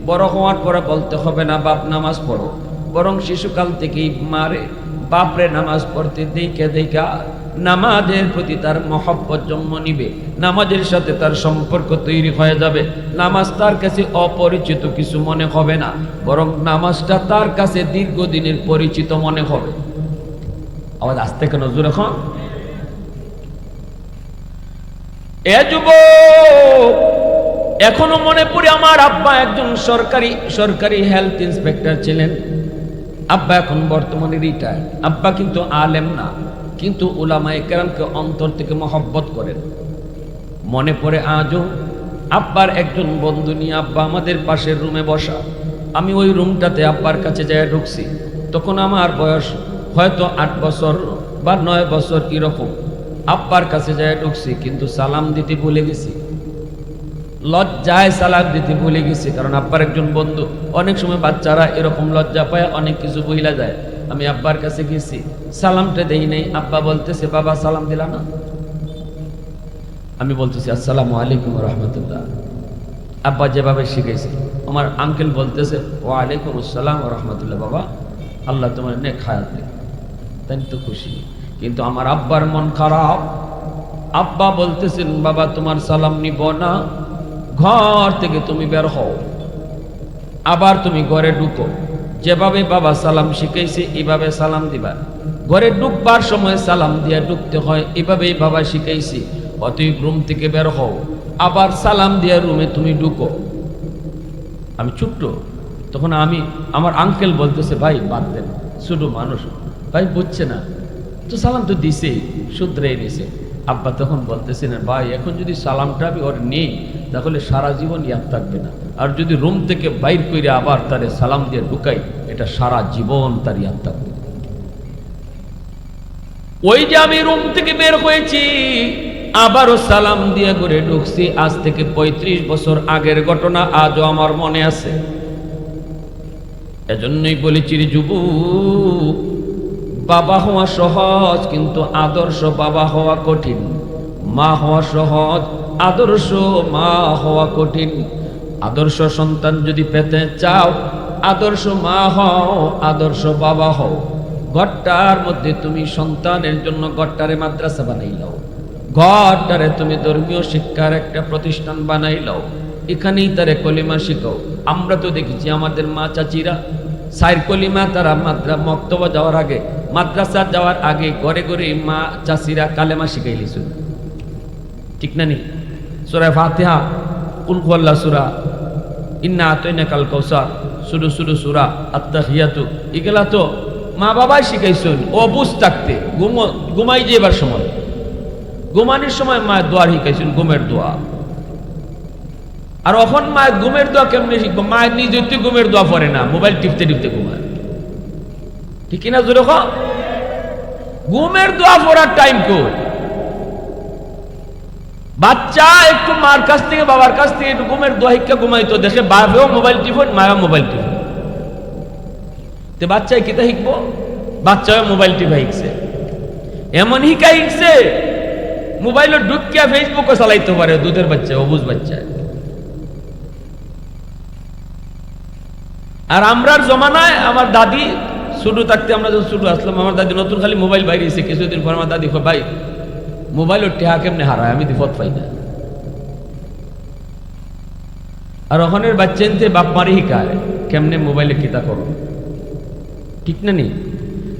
বড় হওয়ার পরে বলতে হবে না বাপ নামাজ পড়ো, বরং শিশুকাল থেকেই মারে বাপরে নামাজ পড়তে দেখে দেখা নামাজের প্রতি তার মহব্বত জন্ম নিবে। নামাজের সাথে তার সম্পর্ক তৈরি হয়ে যাবে। নামাজ তার কাছে অপরিচিত কিছু মনে হবে না, বরং নামাজটা তার কাছে দীর্ঘদিনের পরিচিত মনে হবে। আওয়াজ আসতে কেন জোরে এখন? এ যুবক, এখনো মনে পড়ে আমার আব্বা একজন সরকারি হেলথ ইন্সপেক্টর ছিলেন। আব্বা এখন বর্তমানে রিটায়ার। আব্বা কিন্তু আলেম না, কিন্তু উলামায়ে কেরামকে অন্তর থেকে মহব্বত করেন। মনে পড়ে আজও আব্বার একজন বন্ধু নিয়ে আব্বা আমাদের পাশের রুমে বসা। আমি ওই রুমটাতে আব্বার কাছে যাই ঢুকছি, তখন আমার বয়স হয়তো 8 বছর বা 9 বছর এরকম। আব্বার কাছে যাই ঢুকছি, কিন্তু সালাম দিতে ভুলে গেছি। লজ্জায় সালাম দিতে ভুলে গেছি, কারণ আব্বার একজন বন্ধু। অনেক সময় বাচ্চারা এরকম লজ্জা পায়, অনেক কিছু বইলা যায়। আমি আব্বার কাছে গেছি, সালামটা দেই নাই। আব্বা বলতেছে বাবা সালাম দিলা না? আমি বলতেছি আসসালামু আলাইকুম রহমতুল্লাহ। আব্বা যেভাবে শিখেছে, আমার আঙ্কেল বলতেছে ওয়ালাইকুম আসসালাম রহমতুল্লাহ। বাবা আল্লাহ তোমার নেক হায়াত দিক। তাই তো খুশি, কিন্তু আমার আব্বার মন খারাপ। আব্বা বলতেছেন বাবা তোমার সালাম নিব না, ঘর থেকে তুমি বের হও, আবার তুমি ঘরে ঢুকো। যেভাবে বাবা সালাম শিখাইছে এভাবে সালাম দিবা। ঘরে ঢুকবার সময় সালাম দিয়া ঢুকতে হয়, এভাবেই বাবা শিখাইছি। অতএব রুম থেকে বের হও, আবার সালাম দিয়া রুমে তুমি ঢুকো। আমি ছোট্ট তখন, আমার আঙ্কেল বলতেছে ভাই বাদ দেন, ছোট মানুষ ভাই বুঝছে না তো, সালাম তো দিছে, শুধরে নিছে। আব্বা তখন বলতেছেন ভাই এখন যদি সালামটা আমি ওর নেই, তাহলে সারা জীবন ইয়াদ থাকবে না। আর যদি রুম থেকে বাইর করে আবার তারে সালাম দিয়ে ঢুকাই, এটা সারা জীবন তার ইয়াদ থাকবে। ওই যে আমি রুম থেকে বের হয়েছি, আবারও সালাম দিয়ে ঘরে ঢুকছি। আজ থেকে 35 বছর আগের ঘটনা আজও আমার মনে আছে। এজন্যই বলেছি রে যুবক, বাবা হওয়া সহজ, কিন্তু আদর্শ বাবা হওয়া কঠিন। মা হওয়া সহজ, আদর্শ মা হওয়া কঠিন। আদর্শ সন্তান যদি পেতে চাও, আদর্শ মা হও, আদর্শ বাবা হও। ঘরটার মধ্যে তুমি সন্তানের জন্য ঘরটারে মাদ্রাসা বানাইলাও, ঘরটারে তুমি ধর্মীয় শিক্ষার একটা প্রতিষ্ঠান বানাইলাও, এখানেই তারে কলিমা শিখাও। আমরা তো দেখেছি আমাদের মা চাচিরা সাইর কলিমা তারা মক্তবা যাওয়ার আগে, মাদ্রাসা যাওয়ার আগে ঘরে ঘরে মা চাচিরা কালেমা শিখাইলিছ, ঠিক না নি? সূরা ফাতিহা, কুল হুয়াল্লাহ সূরা, ইন্না আতাইনাকাল কাউসার, শুরু শুরু সূরা আত-তাহিয়াতু, এগুলা তো মা বাবাই শিখাইছেন। ও বুঝ থাকতে ঘুমাই যাবার সময়, ঘুমানোর সময় মায়ের দোয়া শিখাইছেন, ঘুমের দোয়া। আর এখন মায়ের ঘুমের দোয়া কেমনে শিখবো? মায়ের নিজে তো ঘুমের দোয়া পড়ে না, মোবাইল টিপতে টিপতে ঘুমায়, ঠিক কিনা জোরে কও? ঘুমের দোয়া পড়ার টাইম কই? বাচ্চা একটু মার কাছ থেকে বাবার কাছ থেকে একটু ঘুমের দোয়া শিক্ষা ঘুমাইতো, দেখে বাপেও মোবাইল টিপন, মায়েও মোবাইল টিপন, তে বাচ্চায় কিতা শিখবো? বাচ্চাও মোবাইল টিপা শিখছে, এমন শিখাই শিখছে মোবাইলে ঢুকিয়া ফেসবুকও চালাইতে পারে দুধের বাচ্চা, অবুজ বাচ্চা। আর আমরার জমানায় আমার দাদি ছোট থাকতে, আমরা যখন ছোট আসলাম, আমার দাদি নতুন খালি মোবাইল বাইরেছে, কিছুদিন পর আমার দাদি কয়, ভাই মোবাইল টেহা কেমনে হারায়, আমি দিফত পাই না। আর ওখানের বাচ্চাতে বাপ মারি শিকায় কেমনে মোবাইলে কিতা করো, ঠিক না নি?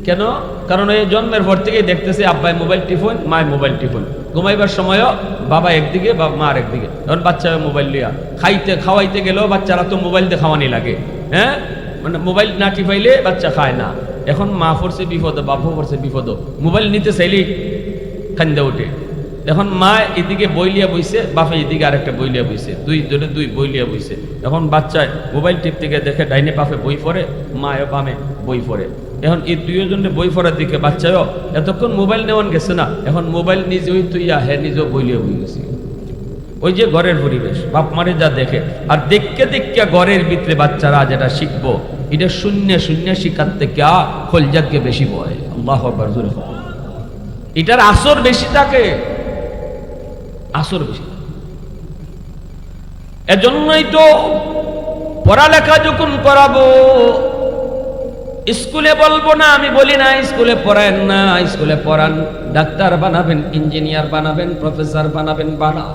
কেন? কারণ এই জন্মের পর থেকে দেখতেছে আব্বাই মোবাইল টিফোন, মায় মোবাইল টিফোন, ঘুমাইবার সময়ও বাবা একদিকে মা আর একদিকে। এখন বাচ্চা মোবাইল লিয়া খাওয়াইতে গেলেও বাচ্চারা তো মোবাইল দিয়ে খাওয়ানি লাগে, হ্যাঁ, মানে মোবাইল না টিপাইলে বাচ্চা খায় না। এখন মা পড়ছে বিপদ, বাপও পড়ছে বিপদ, মোবাইল নিতে চাইলেই কান্দা ওঠে। এখন মা এদিকে বইলিয়া বইছে, বাপে এদিকে আরেকটা বইলিয়া বইছে, দুই বইলিয়া বইছে। এখন বাচ্চায় মোবাইল টিপ থেকে দেখে ডাইনে বাপে বই পড়ে, মায়ও বামে বই পড়ে। এখন এই দুইজনে বই পড়ার দিকে বাচ্চাও এতক্ষণ মোবাইল নেওয়ান গেছে না, এখন মোবাইল নিজেই তুইয়া হ্যাঁ নিজেও বইলিয়া বই গেছে। ওই যে ঘরের পরিবেশ বাপ মারে যা দেখে, আর দেখতে দেখতে ঘরের ভিতরে বাচ্চারা যেটা শিখবো, এটা শূন্য শূন্য শিখার থেকে খলজাকে বেশি বয়। আল্লাহু আকবার, জোরে বলো। এটার আসর বেশি থাকে, আসর বেশি। এজন্যই তো পড়ালেখা যখন করাবো, স্কুলে বলবো না, আমি বলি না স্কুলে পড়ায়েন না, স্কুলে পড়ান, ডাক্তার বানাবেন, ইঞ্জিনিয়ার বানাবেন, প্রফেসর বানাবেন, বানাও।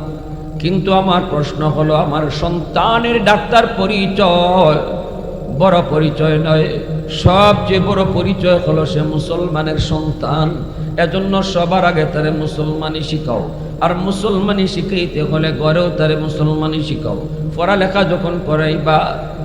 কিন্তু আমার প্রশ্ন হলো, আমার সন্তানের ডাক্তার পরিচয় বড় পরিচয় নয়, সবচেয়ে বড় পরিচয় হলো সে মুসলমানের সন্তান। এজন্য সবার আগে তারে মুসলমানি শিখাও, আর মুসলমানি শিখাইতে হলে ঘরেও তারে মুসলমানি শিখাও। পড়ালেখা যখন করাইবা,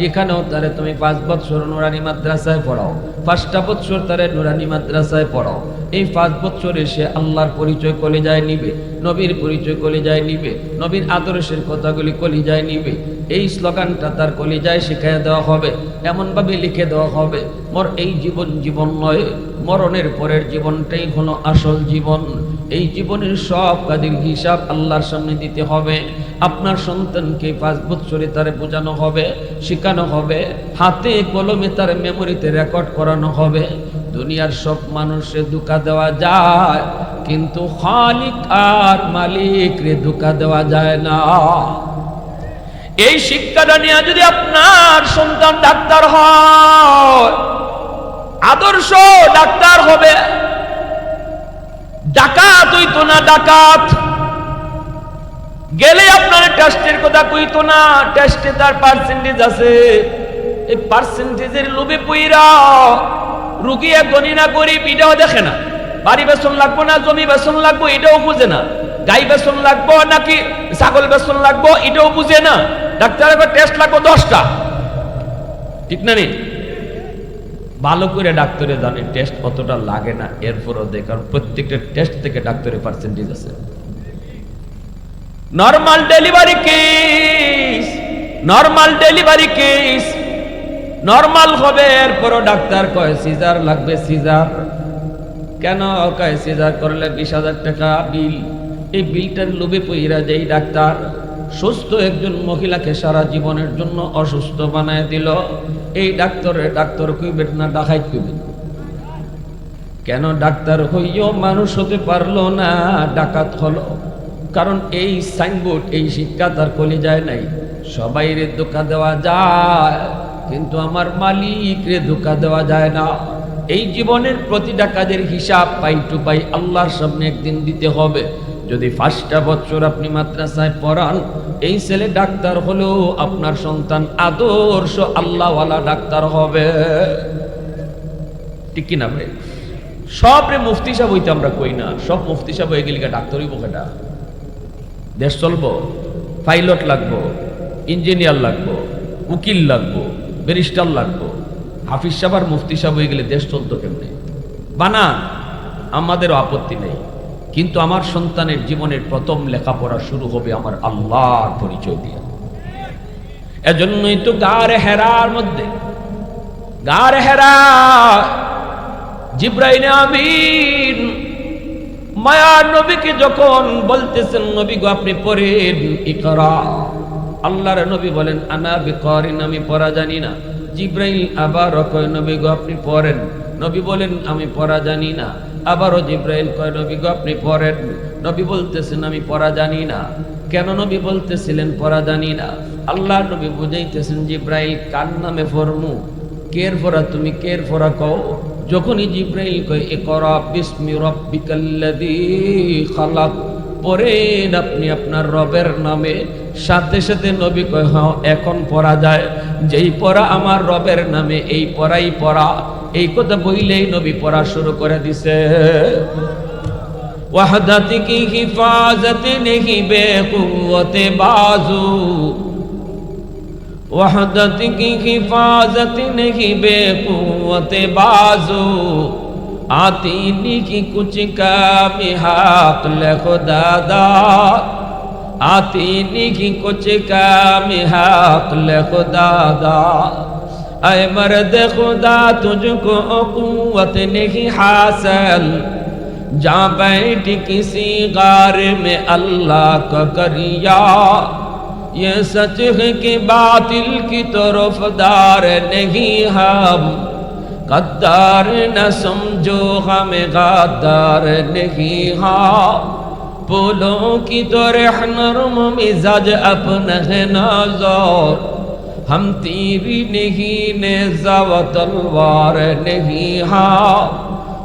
এখানেও তারে তুমি 5 বছর নুরানি মাদ্রাসায় পড়াও, 5টা বছর তারে নুরানি মাদ্রাসায় পড়াও। এই 5 বছর এসে আল্লাহর পরিচয় কলিজায় নিবে, নবীর পরিচয় কলিজায় নিবে, নবীর আদর্শের কথাগুলি কলিজায় নিবে। এই স্লোগানটা তার কলিজায় শিখিয়ে দেওয়া হবে, এমনভাবে লিখে দেওয়া হবে, মোর এই জীবন জীবন নয়, মরণের পরের জীবনটাই হলো আসল জীবন। এই জীবনের সব কাজের হিসাব আল্লাহর সামনে দিতে হবে। আপনার সন্তানকে 5 বছরে তারে বোঝানো হবে, শেখানো হবে, হাতে কলমে তার মেমোরিতে রেকর্ড করানো হবে। দুনিয়ার সব মানুষে ধোঁকা দেওয়া যায়, কিন্তু খালিক আর মালিক রে ধোঁকা দেওয়া যায় না। এই শিক্ষাটা নিয়ে যদি আপনার সন্তান ডাক্তার হয়, আদর্শ ডাক্তার হবে, ডাকাত হইতো না, ডাকাত গেলে আপনার টেস্টের কথা কইতো না, টেস্টে তার পার্সেন্টেজ আছে, এই পার্সেন্টেজের লোভে পইরা রুগী গণিনা গরিব এটাও দেখে না, বাড়ি বেতন লাগবো না জমি বেতন লাগবো এটাও বুঝে না, গাই বেতন লাগবো নাকি ছাগল বেতন লাগবো এটাও বুঝে না, ডাক্তারের টেস্ট লাগবো 10টা, ঠিক না নি? ভালো করে ডাক্তারে জানে টেস্ট কতটা লাগে না, এরপরও দেখ, কারণ প্রত্যেকটা টেস্ট থেকে ডাক্তারের পার্সেন্টেজ আছে। Normal delivery case, normal delivery case normal হবে, এরপরও ডাক্তার কয় সিজার লাগবে, সিজার কেন কয়? সিজার করলে 20,000 টাকা বিল। এই বিলটার লোভে পইরা যেই ডাক্তার সুস্থ একজন মহিলাকে সারা জীবনের জন্য অসুস্থ বানায় দিল, এই ডাক্তার কইবেন না ডাকাইত কইবেন? কেন ডাক্তার হইও মানুষ হতে পারলো না, ডাকাত হলো? কারণ এই সাইনবোর্ড, এই শিক্ষা তার কলিজায় নাই। সবাইরে ধোঁকা দেওয়া যায়, কিন্তু আমার মালিক রে ধোঁকা দেওয়া যায় না। এই জীবনের প্রতিটা কাজের হিসাব পাই টু পাই আল্লাহর সামনে একদিন দিতে হবে। যদি 5টা বছর আপনি মাদ্রাসায় পড়ান, এই ছেলে ডাক্তার হলেও আপনার সন্তান আদর্শ আল্লাহওয়ালা ডাক্তার হবে, ঠিক কিনা ভাই? সব রে মুফতি সাহেব হইতে আমরা কই না, সব মুফতি সাহেব হয়ে গেলে ডাক্তারই বোকাটা। দেশ চলবো, পাইলট লাগবো, ইঞ্জিনিয়ার লাগবো, উকিল লাগবো, ব্যারিস্টার লাগবো, হাফিজ সাহেব আর মুফতি সাহেব হয়ে গেলে দেশ চলতো কেমনে? বানান, আমাদেরও আপত্তি নেই, কিন্তু আমার সন্তানের জীবনের প্রথম লেখাপড়া শুরু হবে আমার আল্লাহর পরিচয় দিয়ে। এজন্যই তো গারে হেরার মধ্যে, গারে হেরা জিবরাইল আমিন মায়ার নবীকে যখন বলতেছেন, নবী গো আপনি পড়েন, ইকরা। আল্লাহর নবী বলেন আনা বিকারিন, আমি পড়া জানি না। জিবরাইল আবার কয় নবী গো আপনি পড়েন, নবী বলেন আমি পড়া জানি না। আবারও জিবরাইল কয় নবী গো আপনি পড়েন, নবী বলতেছেন আমি পড়া জানি না। কেন নবী বলতেছিলেন পড়া জানি না? আল্লাহর নবী বুঝাইতেছেন জিবরাইল কার নামে ফরমু? কের ফরা তুমি কের ফরা কও। যখনই জিব্রাইল কয় ইকরা বিসমি রাব্বিকাল্লাযী খালাক, পড়েন আপনি আপনার রবের নামে, সাথে সাথে নবী কয় হ্যাঁ এখন পড়া যায়, যেই পড়া আমার রবের নামে এই পড়াই পড়া। এই কথা বইলেই নবী পড়া শুরু করে দিছে। वहदत की हिफाजत नहीं बेकुव्वत बाजू, वहदत की हिफाजत नहीं बेकुव्वत बाजू, आती नहीं कुछ काम हाक़ल खुदा, आती नहीं कुछ काम हाक़ल खुदा। ऐ मर्द खुदा तुझको कुव्वत नहीं हासिल, जा बैठ किसी गार में अल्लाह का करिया, ये सच है कि बातिल की तरफदार नहीं हम, गद्दार न समझो हमें गद्दार नहीं हम, फूलों की तरह नरम मिजाज अपना है नाज़ुर, हम तीरी नहीं नेज़ा व तलवार नहीं हम,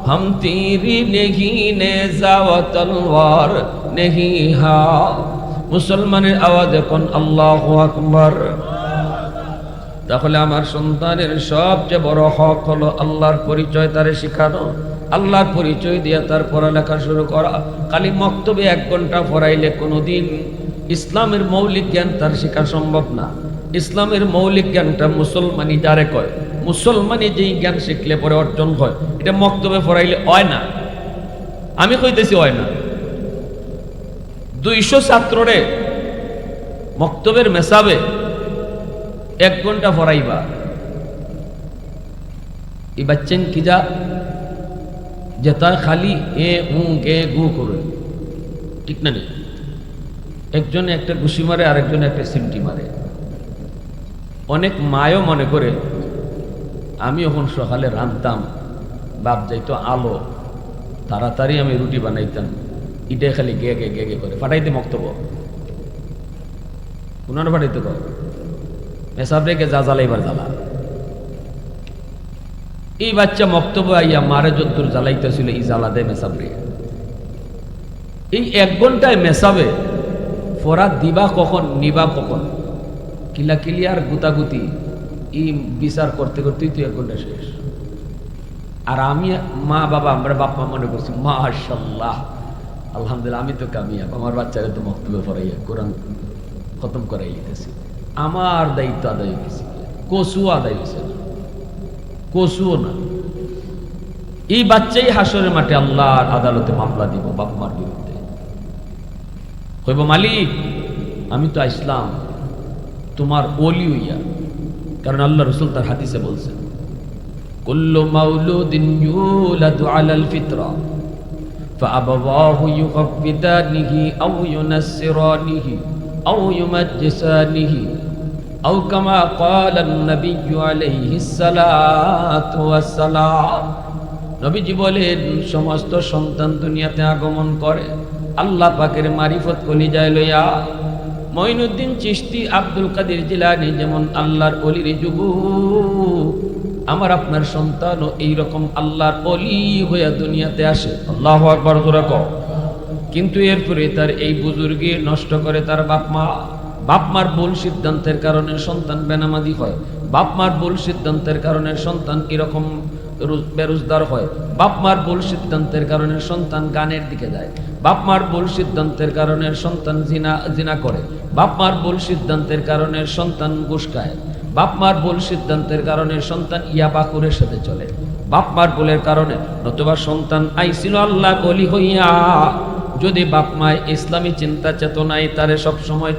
हम तीरी नहीं नेज़ा व तलवार नहीं हा। मुसलमाনের আওয়াজ এখন আল্লাহু আকবার। তাহলে আমার সন্তানের সবচেয়ে বড় হক হলো আল্লাহর পরিচয় তারে শেখানো, আল্লাহর পরিচয় দিয়ে তার পড়ালেখা শুরু করা। খালি মক্তবে 1 ঘন্টা পড়াইলে কোনোদিন ইসলামের মৌলিক জ্ঞান তার শেখা সম্ভব না। ইসলামের মৌলিক জ্ঞানটা মুসলমানি যারে কয়, মুসলমানি যেই জ্ঞান শিখলে পরে অর্জন হয়, এটা মক্তবে পড়াইলে হয় না। আমি কইতেছি হয় না। 200 ছাত্ররে মক্তবের মেসাবে 1 ঘন্টা পড়াইবা, এই বাচ্চেন কি যা যেটা খালি এ উ গে গু করে, ঠিক না? একজনে একটা ঘুষি মারে, আরেকজনে একটা সিমটি মারে। অনেক মায়ও মনে করে আমি যখন সকালে রাঁধতাম, বাপ যাইতো আলো, তাড়াতাড়ি আমি রুটি বানাইতাম, ইটাই খালি গে গে গে গে করে ফাটাইতে মক্তব উনার ফাটাইতে কর মেসাব রেখে যা জ্বালাইবার জ্বালা। এই বাচ্চা মক্তব আইয়া মারে যদ্দুর জ্বালাইতেছিল, এই জ্বালা দেয় মেসাব রে। এই 1 ঘন্টায় মেসাবে ফরা দিবা কখন, নিবা কখন, কিলা কিলিয়ার গুতাগুতি এই বিচার করতে করতেই তো 1 ঘন্টা শেষ। আর আমি মা বাবা, আমরা বাপ মা মনে করছি মাশাআল্লাহ আলহামদুলিল্লাহ আমি তো কামিয়াব, আমার বাচ্চারা তো মক্তবে পড়াইয়া কোরআন খতম করাই লিখেছি। আমার দায়িত্ব আদায় হয়ে গেছে, কসুও আদায় হয়েছে না, কসুও না। এই বাচ্চাই হাসরের মাঠে আল্লাহর আদালতে মামলা দিব বাপ মার বিরুদ্ধে। কইব মালিক আমি তো আসলাম তোমার ওলি হইয়া, কারণ আল্লাহ রাসূল তার হাদিসে বলছেন কুল্লু মাউলুদিন ইউলাদু আলাল ফিতরা ফাআবাওয়াহু ইউহাব্বিদানিহি আও ইউনাসসিরানিহি আও ইউমাজ্জিসানিহি আও কামা ক্বালান নাবিয়্যু আলাইহিস সালাতু ওয়াস সালাম। নবীজি বলেন সমস্ত সন্তান দুনিয়াতে আগমন করে আল্লাহ পাকের মারিফত কলিজায় লইয়া। মঈনুদ্দিন চিশতি, আব্দুল কাদের জিলানী যেমন আল্লাহর ওলির যুবক, আমার আপনার সন্তানও এইরকম আল্লাহর ওলি হইয়া দুনিয়াতে আসে। আল্লাহু আকবার জোরে কও। কিন্তু এরপরে তার এই বুজুর্গি নষ্ট করে তার বাপ মা। বাপ মার ভুল সিদ্ধান্তের কারণে সন্তান বেনামাজি হয়, বাপ মার ভুল সিদ্ধান্তের কারণে সন্তান এরকম বেরোজগার হয়, বাপ মার ভুল সিদ্ধান্তের কারণে সন্তান গানের দিকে যায়, বাপ মার ভুল সিদ্ধান্তের কারণে সন্তান জিনা করে, বাপ মার ভুল সিদ্ধান্তের কারণে সন্তান ঘুষ খায়, বাপ মার ভুল সিদ্ধান্তের কারণে সন্তান ইয়াবাকুরের সাথে চলে, বাপ মার ভুলের কারণে। নতুবা সন্তান আইছিল আল্লাহ ওলি হইয়া, যদি বাপ মায় ইসলামী চিন্তা চেতনায় তারে সব সময়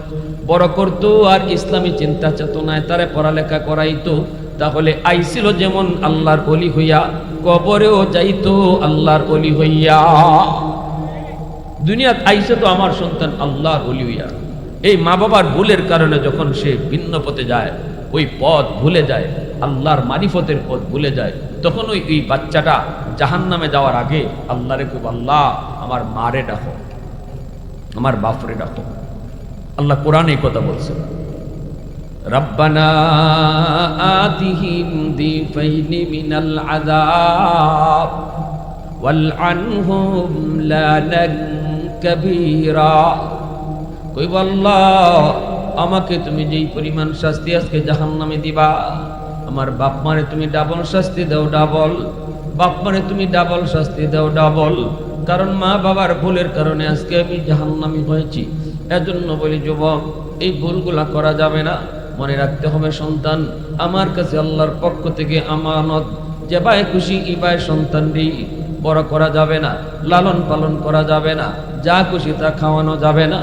বড় করতো আর ইসলামী চিন্তা চেতনায় তারে পড়ালেখা করাইতো, তাহলে আইছিল যেমন আল্লাহর ওলি হইয়া, কবরেও যাইতো আল্লাহর ওলি হইয়া। দুনিয়াত আইছে তো আমার সন্তান আল্লাহর ওলি হইয়া। এই মা বাবার ভুলের কারণে যখন সে ভিন্ন পথে যায়, ওই পথ ভুলে যায়, আল্লাহর মারিফতের পথ ভুলে যায়, তখন ওই বাচ্চাটা জাহান্নামে যাওয়ার আগে আল্লাহরে খুব, আল্লাহ আমার মারে ডাকো, আমার বাপরে ডাকো। আল্লাহ কোরআনে এই কথা বলছে রব্বানা আতিহিম দিফাইনি মিনাল আযাব ওয়ালআনহুম লানান কাবীরা। কইব আল্লাহ, আমাকে তুমি যেই পরিমাণ শাস্তি আজকে জাহান্নামে দিবা, আমার বাপ মারে তুমি ডাবল শাস্তি দাও, ডাবল। বাপ মারে তুমি ডাবল শাস্তি দাও, ডাবল। কারণ মা বাবার ভুলের কারণে আজকে আমি জাহান্নামী হয়েছি। এজন্য বলি যুবক, এই ভুলগুলা করা যাবে না। মনে রাখতে হবে সন্তান আমার কাছে আল্লাহর পক্ষ থেকে আমানত। যেভাবে খুশি ইবায় সন্তানটি বড় করা যাবে না, লালন পালন করা যাবে না, যা খুশি তা খাওয়ানো যাবে না।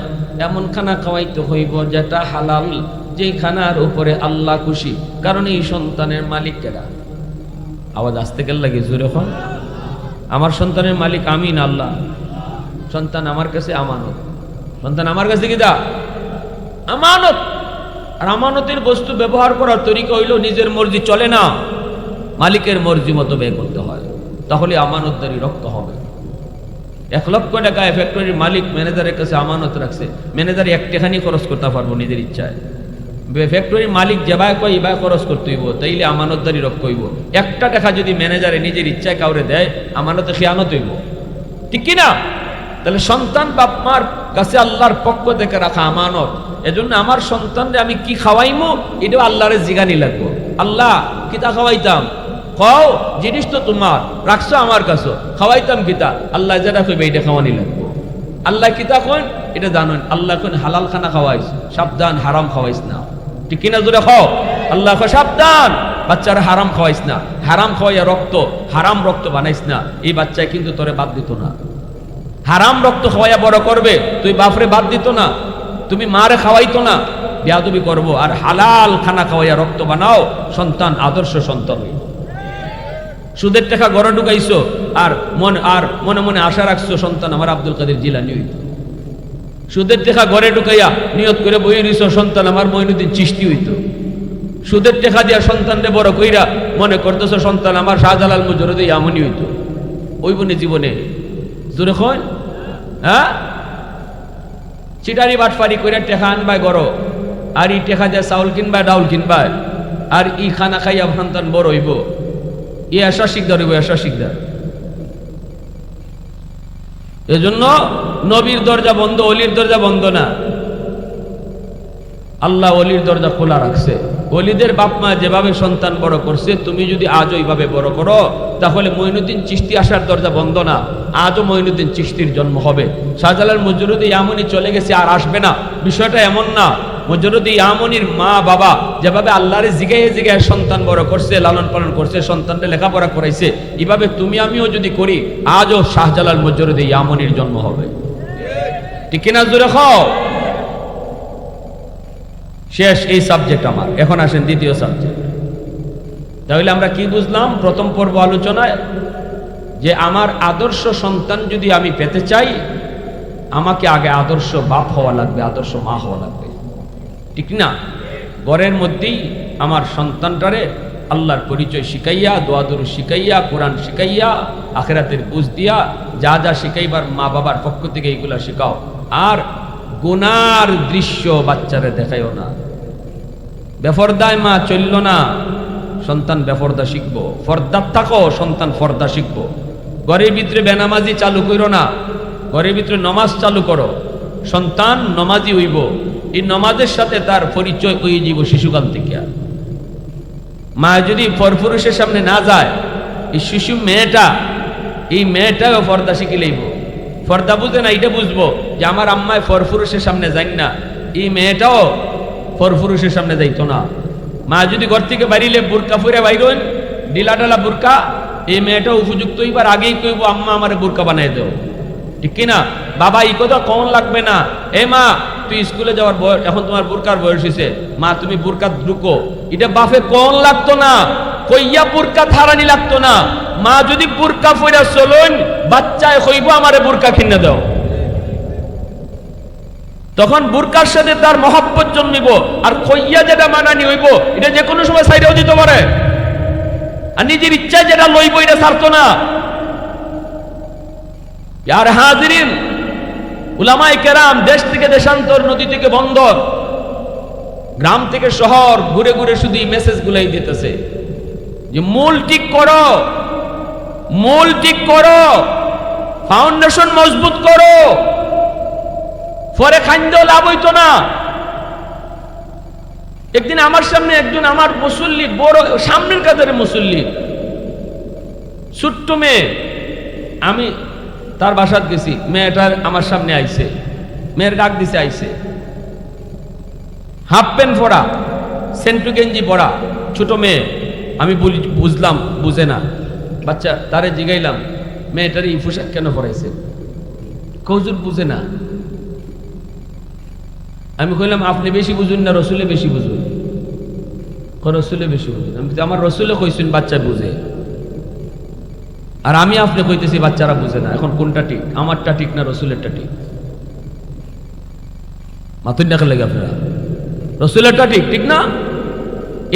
এমন খানা খাওয়াইতে হইব যেটা হালাল, যেই খানার উপরে আল্লাহ খুশি। কারণ এই সন্তানের মালিক কেডা? আওয়াজ আসতে গেল লাগে জোরে হন। আমার সন্তানের মালিক আমি না, আল্লাহ। সন্তান আমার কাছে আমানত। সন্তান আমার কাছে কি দা? আমানত। আর আমানতের বস্তু ব্যবহার করার তরিকা হইল নিজের মর্জি চলে না, মালিকের মর্জি মতো ব্যয় করতে হয়, তাহলে আমানতদারি রক্ষা হবে। 1 লক্ষ টাকায় ফ্যাক্টরির মালিক ম্যানেজারের কাছে আমানত রাখছে, ম্যানেজার 1 টাকানি খরচ করতে পারবো নিজের ইচ্ছায়। ফ্যাক্টরির মালিক যেভাবে কয় এভাবে খরচ করতে হইব, তাইলে আমানতদারি রক্ষা হইব। 1 টাকা যদি ম্যানেজারে নিজের ইচ্ছায় কাউরে দেয়, আমানতে খেয়ানত হইব, ঠিক কিনা? তাহলে সন্তান বাপ মার কাছে আল্লাহর পক্ষ থেকে রাখা আমানত। এজন্য আমার সন্তানরে আমি কি খাওয়াইমু এটাও আল্লাহরে জিগানি লাগবো। আল্লাহ কিতা খাওয়াইতাম? খাও, জিনিস তো তোমার, রাখছো আমার কাছে, খাওয়াইতাম কিতা? আল্লাহ যেটা কইবে এটা খাওয়ানি লাগবো। আল্লাহ কিতা কন এটা জানেন। আল্লাহ কোন হালাল খানা খাওয়াইস, সাবধান হারাম খাওয়াইস না, ঠিক কিনা? জোরে খাও। আল্লাহ সাবধান বাচ্চারা হারাম খাওয়াইস না, হারাম খাওয়াইয়া রক্ত, হারাম রক্ত বানাইস না। এই বাচ্চায় কিন্তু তোরে বাদ দিত না। হারাম রক্ত খাওয়াইয়া বড় করবে, তুই বাপরে বাদ দিত না, তুমি মারে খাওয়াইতো না, বেয়াদবি করবো। আর হালাল খানা খাওয়াইয়া রক্ত বানাও, সন্তান আদর্শ সন্তান হইব। সুদের টাকা ঘরে ঢুকাইছো আর মনে মনে আশা রাখছো সন্তান আমার আব্দুল কাদের জিলানী হইত। সুদের টাকা ঘরে ঢুকাইয়া নিয়ত করে বই নিছ সন্তান আমার মঈনুদ্দিন চিশতি হইত। সুদের টাকা দিয়া সন্তানরে বড় কইরা মনে করতেছো সন্তান আমার শাহজালাল মুজরুদ ইয়ামনি হইত। ওই বনে জীবনে জোরে কয়, হ্যাঁ? চিটারি বাটফারি কইরা টেকা আনবাই গড়, আর ই টেকা দিয়া চাউল কিনবা, ডাউল কিনবা, আর ই খানা খাইয়া সন্তান বড় হইব। ই আশা শিকদার হইব, আশা শিকদার। এজন্য নবীর দরজা বন্ধ, অলির দরজা বন্ধ না। আল্লাহ অলির দরজা খোলা রাখছে। অলিদের বাপ মা যেভাবে সন্তান বড় করছে, তুমি যদি আজও এইভাবে বড় করো, তাহলে মঈনুদ্দিন চিশতি আসার দরজা বন্ধ না। আজও মঈনুদ্দিন চিশতির জন্ম হবে। শাহজালাল মুজরুদ ইয়ামনি চলে গেছে, আর আসবে না, বিষয়টা এমন না। মুজরুদ ইয়ামনির মা বাবা যেভাবে আল্লাহরে জিগাইয়ে জিগাইয়ে সন্তান বড় করছে, লালন পালন করছে, সন্তানকে লেখাপড়া করাইছে, এভাবে তুমি আমিও যদি করি, আজও শাহজালাল মুজরুদ ইয়ামনির জন্ম হবে, ঠিক কিনা? জোরে খাও। শেষ এই সাবজেক্ট আমার। এখন আসেন দ্বিতীয় সাবজেক্ট। তাহলে আমরা কি বুঝলাম প্রথম পর্ব আলোচনায়? যে আমার আদর্শ সন্তান যদি আমি পেতে চাই, আমাকে আগে আদর্শ বাপ হওয়া লাগবে, আদর্শ মা হওয়া লাগবে, ঠিক না? ঘরের মধ্যেই আমার সন্তানটারে আল্লাহর পরিচয় শিখাইয়া, দোয়াদুরু শিখাইয়া, কোরআন শিখাইয়া, আখিরাতের বুঝ দিয়া, যা যা শিখাইবার মা বাবার পক্ষ থেকে এইগুলা শিখাও। আর গুনার দৃশ্য বাচ্চারে দেখাইও না। বেফরদায় মা চলল না, সন্তান বেফরদা শিখবো। ফর্দার থাকো, সন্তান ফর্দা শিখবো। ঘরের ভিতরে বেনামাজি চালু করো না, ঘরের ভিতরে নমাজ চালু করো, সন্তান নমাজি হইব। এই নমাজের সাথে তার পরিচয় হয়ে যাব শিশুকাল থেকে। মা যদি পরপুরুষের সামনে না যায়, এই শিশু মেয়েটা, এই মেয়েটাও ফর্দা শিখে লইব। ফর্দা বুঝে না, এটা বুঝবো যে আমার আম্মায় পরপুরুষের সামনে যাই না, এই মেয়েটাও পরপুরুষের সামনে যাইতো না। মা যদি ঘর থেকে বাড়িলে বুরকা ফুরে বাইরেন, ডিলা ডালা বুরকা, এই মেয়েটাও উপযুক্ত হইবার আগেই কইব আম্মা আমার বুরকা বানাই দাও, ঠিক কিনা? বাবা এই কথা কম লাগবে না। এ মা তুই স্কুলে যাওয়ার বয়স, এখন তোমার বুরকার বয়স হয়েছে, মা তুমি বুরকা ঢুকো, এটা বাপে কম লাগতো না, কইয়া বুরকা থারানি লাগতো না। মা যদি বুরকা ফুরা চলুন, বাচ্চায় কইব আমারে বুরকা কিনে দাও, তখন বুরকার সাথে তার মহব্বত জন্মিব। আর কইয়া যেটা মানানি হইব, এটা যে কোনো সময় সাইডেও দিতে পারে, আর নিজের ইচ্ছায় যেটা লইব এটা ছাড়তো না। আর হাজিরিন, উলামায়ে কেরাম, দেশ থেকে দেশান্তর, নদী থেকে বন্দর, গ্রাম থেকে শহর ঘুরে ঘুরে শুধু এই মেসেজগুলাই দিতেছে যে মূল ঠিক করো, মূল ঠিক করো, ফাউন্ডেশন মজবুত করো, পরে খাইন্দ লাভ হইতো না। একদিন আমার সামনে একজন আমার মুসল্লি, বড় সামনের কাতারে মুসল্লি, ছোট্ট মেয়ে, আমি তার বাসাত গেছি, মেয়েটার আমার সামনে আইছে, মেয়ের ডাক দিছে, আইছে হাফ প্যান্ট পরা, সেন্টু গেঞ্জি পরা, ছোট মেয়ে। আমি বুঝলাম বুঝে না, বাচ্চা তারে জিগাইলাম মেয়েটার এই পোশাক কেন পরাইছে? কৌজুর বুঝে না। আমি কইলাম আপনি বেশি বুঝুন না রসুলে বেশি বুঝুন? রসুলে বেশি বুঝুন। আমি আমার রসুলে কইছেন বাচ্চা বুঝে, আর আমি আপনি কইতেছি বাচ্চারা বুঝে না। এখন কোনটা ঠিক? আমারটা ঠিক না রসুলেরটা ঠিক? মাতুন দেখা লাগে আপনারা, রসুলেরটা ঠিক, ঠিক না?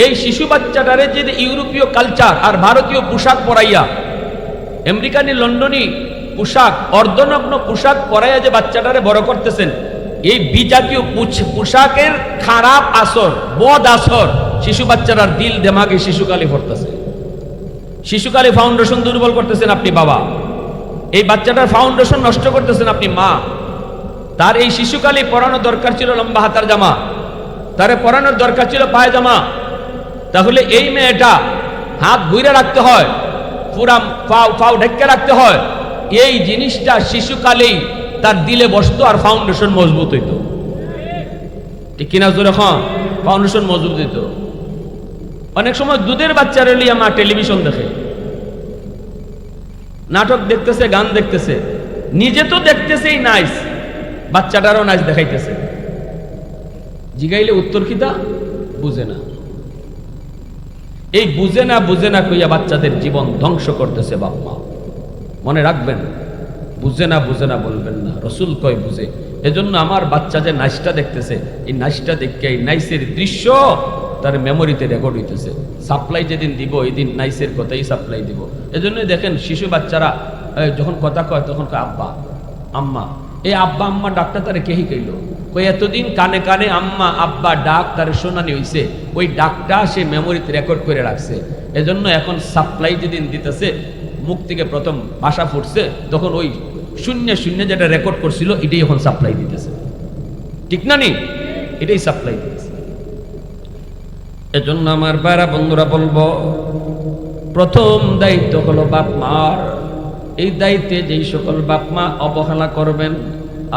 এই শিশু বাচ্চাটারে যে ইউরোপীয় কালচার আর ভারতীয় পোশাক পরাইয়া, আমেরিকানি লন্ডনী পোশাক, অর্ধনগ্ন পোশাক পরাইয়া যে বাচ্চাটারে বড় করতেছেন, এই বিজাতীয় পোশাকের খারাপ আসর, বদ আসর শিশু বাচ্চারার দিল দেমাগে শিশুকালে পড়তেছে। শিশুকালে ফাউন্ডেশন দুর্বল করতেছেন আপনি বাবা, এই বাচ্চাটার ফাউন্ডেশন নষ্ট করতেছেন আপনি মা। তার এই শিশুকালে পরানো দরকার ছিল লম্বা হাতার জামা, তারে পরানোর দরকার ছিল পায়জামা। তাহলে এই মেয়েটা হাত ঘুরে রাখতে হয়, পুরা পাও ঢেকে রাখতে হয়, এই জিনিসটা শিশুকালেই তার দিলে বসতো আর ফাউন্ডেশন মজবুত হইতো, ঠিক কিনা? জোরে খান, ফাউন্ডেশন মজবুত হইতো। অনেক সময় দুধের বাচ্চারা লিয়া মা টেলিভিশন দেখে, নাটক দেখতেছে, গান দেখতেছে, নিজে তো দেখতেছেই নাইস, বাচ্চাটারও নাইস দেখাইতেছে। জিগাইলে উত্তর কি তা বুঝে না। এই বুঝে না বুঝে না কইয়া বাচ্চাদের জীবন ধ্বংস করতেছে বাপ মা। মনে রাখবেন, বুঝে না বুঝে না বলবেন না, রসুল কয় বুঝে। এজন্য আমার বাচ্চা যে নাইসটা দেখতেছে, এই নাইসটা দেখে এই নাইসের দৃশ্য তার মেমোরিতে রেকর্ড হইতেছে। সাপ্লাই যেদিন দিব এই দিন নাইসের কথাই সাপ্লাই দিব। এজন্যই দেখেন শিশু বাচ্চারা যখন কথা কয় তখন কয় আব্বা আম্মা। এই আব্বা আম্মা ডাকটা তারে কেহি কইল, কই এতদিন কানে কানে আম্মা আব্বা ডাক তারে শোনানি হইছে, ওই ডাকটা সে মেমোরিতে রেকর্ড করে রাখছে। এজন্য এখন সাপ্লাই যেদিন দিতেছে, মুখ থেকে প্রথম ভাষা ফুটছে, তখন ওই শূন্য শূন্য যেটা রেকর্ড করছিল এটাই এখন সাপ্লাই দিতেছে, ঠিক না? নি এটাই সাপ্লাই দিতেছে। এজন্য আমার বাইরা বন্ধুরা বলবো, প্রথম দায়িত্ব হলো বাপ মার। এই দায়িত্বে যেই সকল বাপ মা অবহেলা করবেন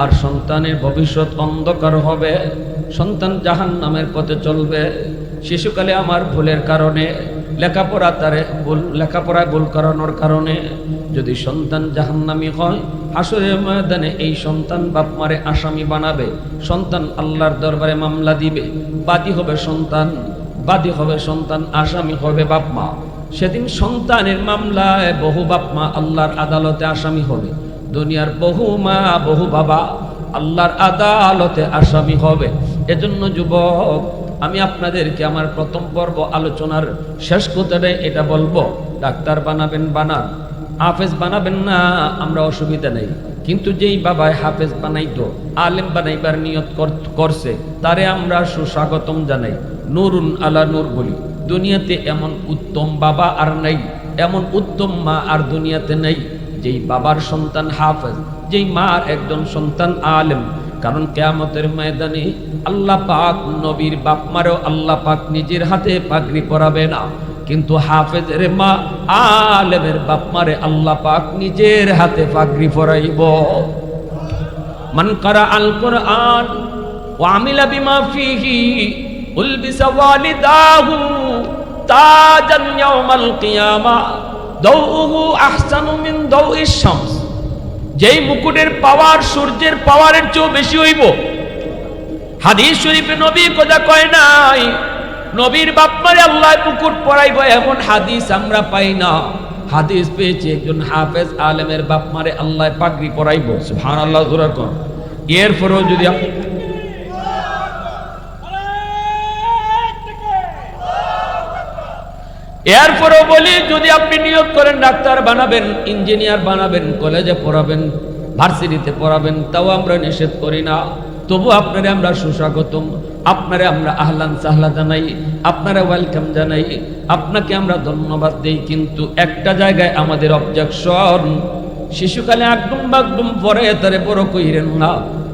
আর সন্তানের ভবিষ্যৎ অন্ধকার হবে, সন্তান জাহান্নামের পথে চলবে। শিশুকালে আমার ভুলের কারণে, লেখাপড়ায় ভুল করানোর কারণে যদি সন্তান জাহান্নামী হয়, হাসরের ময়দানে এই সন্তান বাপ মারে আসামি বানাবে, সন্তান আল্লাহর দরবারে মামলা দিবে, বাদী হবে সন্তান, আসামি হবে বাপ মা। সেদিন সন্তানের মামলায় বহু বাপ মা আল্লাহর আদালতে আসামি হবে, দুনিয়ার বহু মা বহু বাবা আল্লাহর আদালতে আসামি হবে। এজন্য যুবক, আমি আপনাদেরকে আমার প্রথম পর্ব আলোচনার শেষ কথাটাই এটা বলবো, ডাক্তার বানাবেন বানান, হাফেজ বানাবেন না, আমরা অসুবিধা নেই। কিন্তু যেই বাবায় হাফেজ বানাইতো, আলেম বানাইবার নিয়ত করছে, তারে আমরা সুস্বাগতম জানাই, নুরুন আলা নূর বলি। দুনিয়াতে এমন উত্তম বাবা আর নাই, এমন উত্তম মা আর দুনিয়াতে নেই, যেই বাবার সন্তান হাফেজ, যেই মার একজন সন্তান আলেম। কারণ কিয়ামতের ময়দানে আল্লাহ পাক নবীর বাপ মারেও আল্লাহ পাক নিজের হাতে পাগড়ি পরাবে না, কিন্তু হাফেজের মা আলেমের বাপ মারে আল্লাহ পাক নিজের হাতে পাগড়ি পরাইব। মান কারা আল কুরআন ওয়া আমিলা বিমা ফিহি উলবিসা ওয়ালিদাহু তাজান ইয়াউমাল কিয়ামা দাউহু আহসানু মিন দাউইশ শামস। যেই মুকুটের পাওয়ার সূর্যের পাওয়ারের চেয়ে বেশি হইব। হাদিস শরীফে নবী কথা কয় নাই, নবীর বাপমারে আল্লাহ মুকুট পরাইব, এমন হাদিস আমরা পাই না। হাদিস পেয়েছি একজন হাফেজ আলেমের বাপমারে আল্লাহ পাগড়ি পরাইব। সুবহানাল্লাহ জোরে কোন। এরপরেও যদি এরপরেও বলি, যদি আপনি নিয়োগ করেন ডাক্তার বানাবেন, ইঞ্জিনিয়ার বানাবেন, কলেজে পড়াবেন, ভার্সিটিতে পড়াবেন, তাও আমরা নিষেধ করি না। তবু আপনারে আমরা সুস্বাগতম, আপনারে আমরা আহলান সাহলা জানাই, আপনারা ওয়েলকাম জানাই, আপনাকে আমরা ধন্যবাদ দেই। কিন্তু একটা জায়গায় আমাদের অবজেকশন, শিশুকালে আগডুম বাগডুম পরে তারে বড় কইরেন না।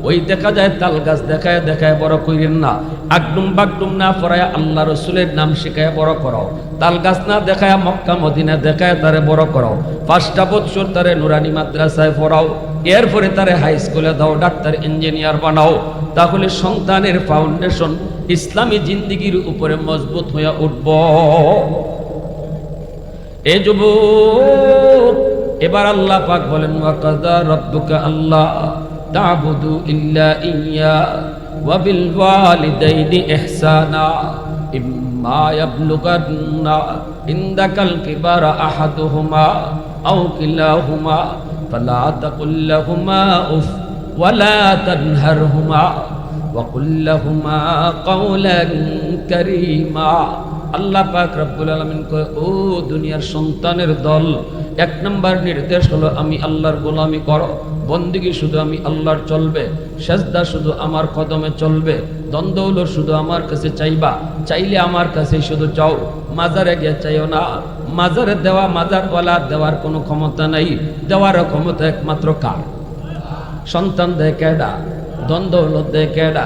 ওই দেখা যায় তাল গাছ দেখায় দেখায় বড় কইরেন না। আগডুম বাগডুম না পড়ায় আল্লাহ রসুলের নাম শিখায় বড় করো। তাল গাছ না দেখায় মক্কা মদিনা দেখায় তারে বড় করো। 5টা বছর তারে নুরানি মাদ্রাসায় পড়াও, এরপরে তারে হাই স্কুলে দাও, ডাক্তার ইঞ্জিনিয়ার বানাও। তাহলে সন্তানের ফাউন্ডেশন ইসলামী জিন্দিগির উপরে মজবুত হয়ে উঠব। এ যুবক, এবার আল্লাহ পাক বলেন ওয়াকাযা রাব্বুকা আল্লাহ তা'বুদু ইল্লা ইয়্যা ওয়া বিল ওয়ালিদাইনি ইহসানা ইম্মা ইয়াবলুগান্না ইনদাকাল কিবারা আহাদুহুমা আও কিলাহুমা ফালা তাকুল লাহুমা উফ ওয়ালা তানহারহুমা ওয়া কুল লাহুমা কাওলান কারীমা। আল্লাহ পাক রব্বুল আলামিন কয়, ও দুনিয়ার সন্তানের দল, 1 নম্বর নির্দেশ হলো আমি আল্লাহর গোলামি করো, বন্দেগী শুধু আমি আল্লাহর চলবে, সেজদা শুধু আমার কদমে চলবে, দ্বন্দ্ব শুধু আমার কাছে চাইবা, চাইলে আমার কাছে শুধু চাও, মাজারে গিয়ে চাইও না। মাজারে দেওয়া, মাজারওয়ালা দেওয়ার কোনো ক্ষমতা নাই, দেওয়ার ক্ষমতা একমাত্র কার? সন্তান দেয় কেডা? দ্বন্দ্ব দেয় কেডা?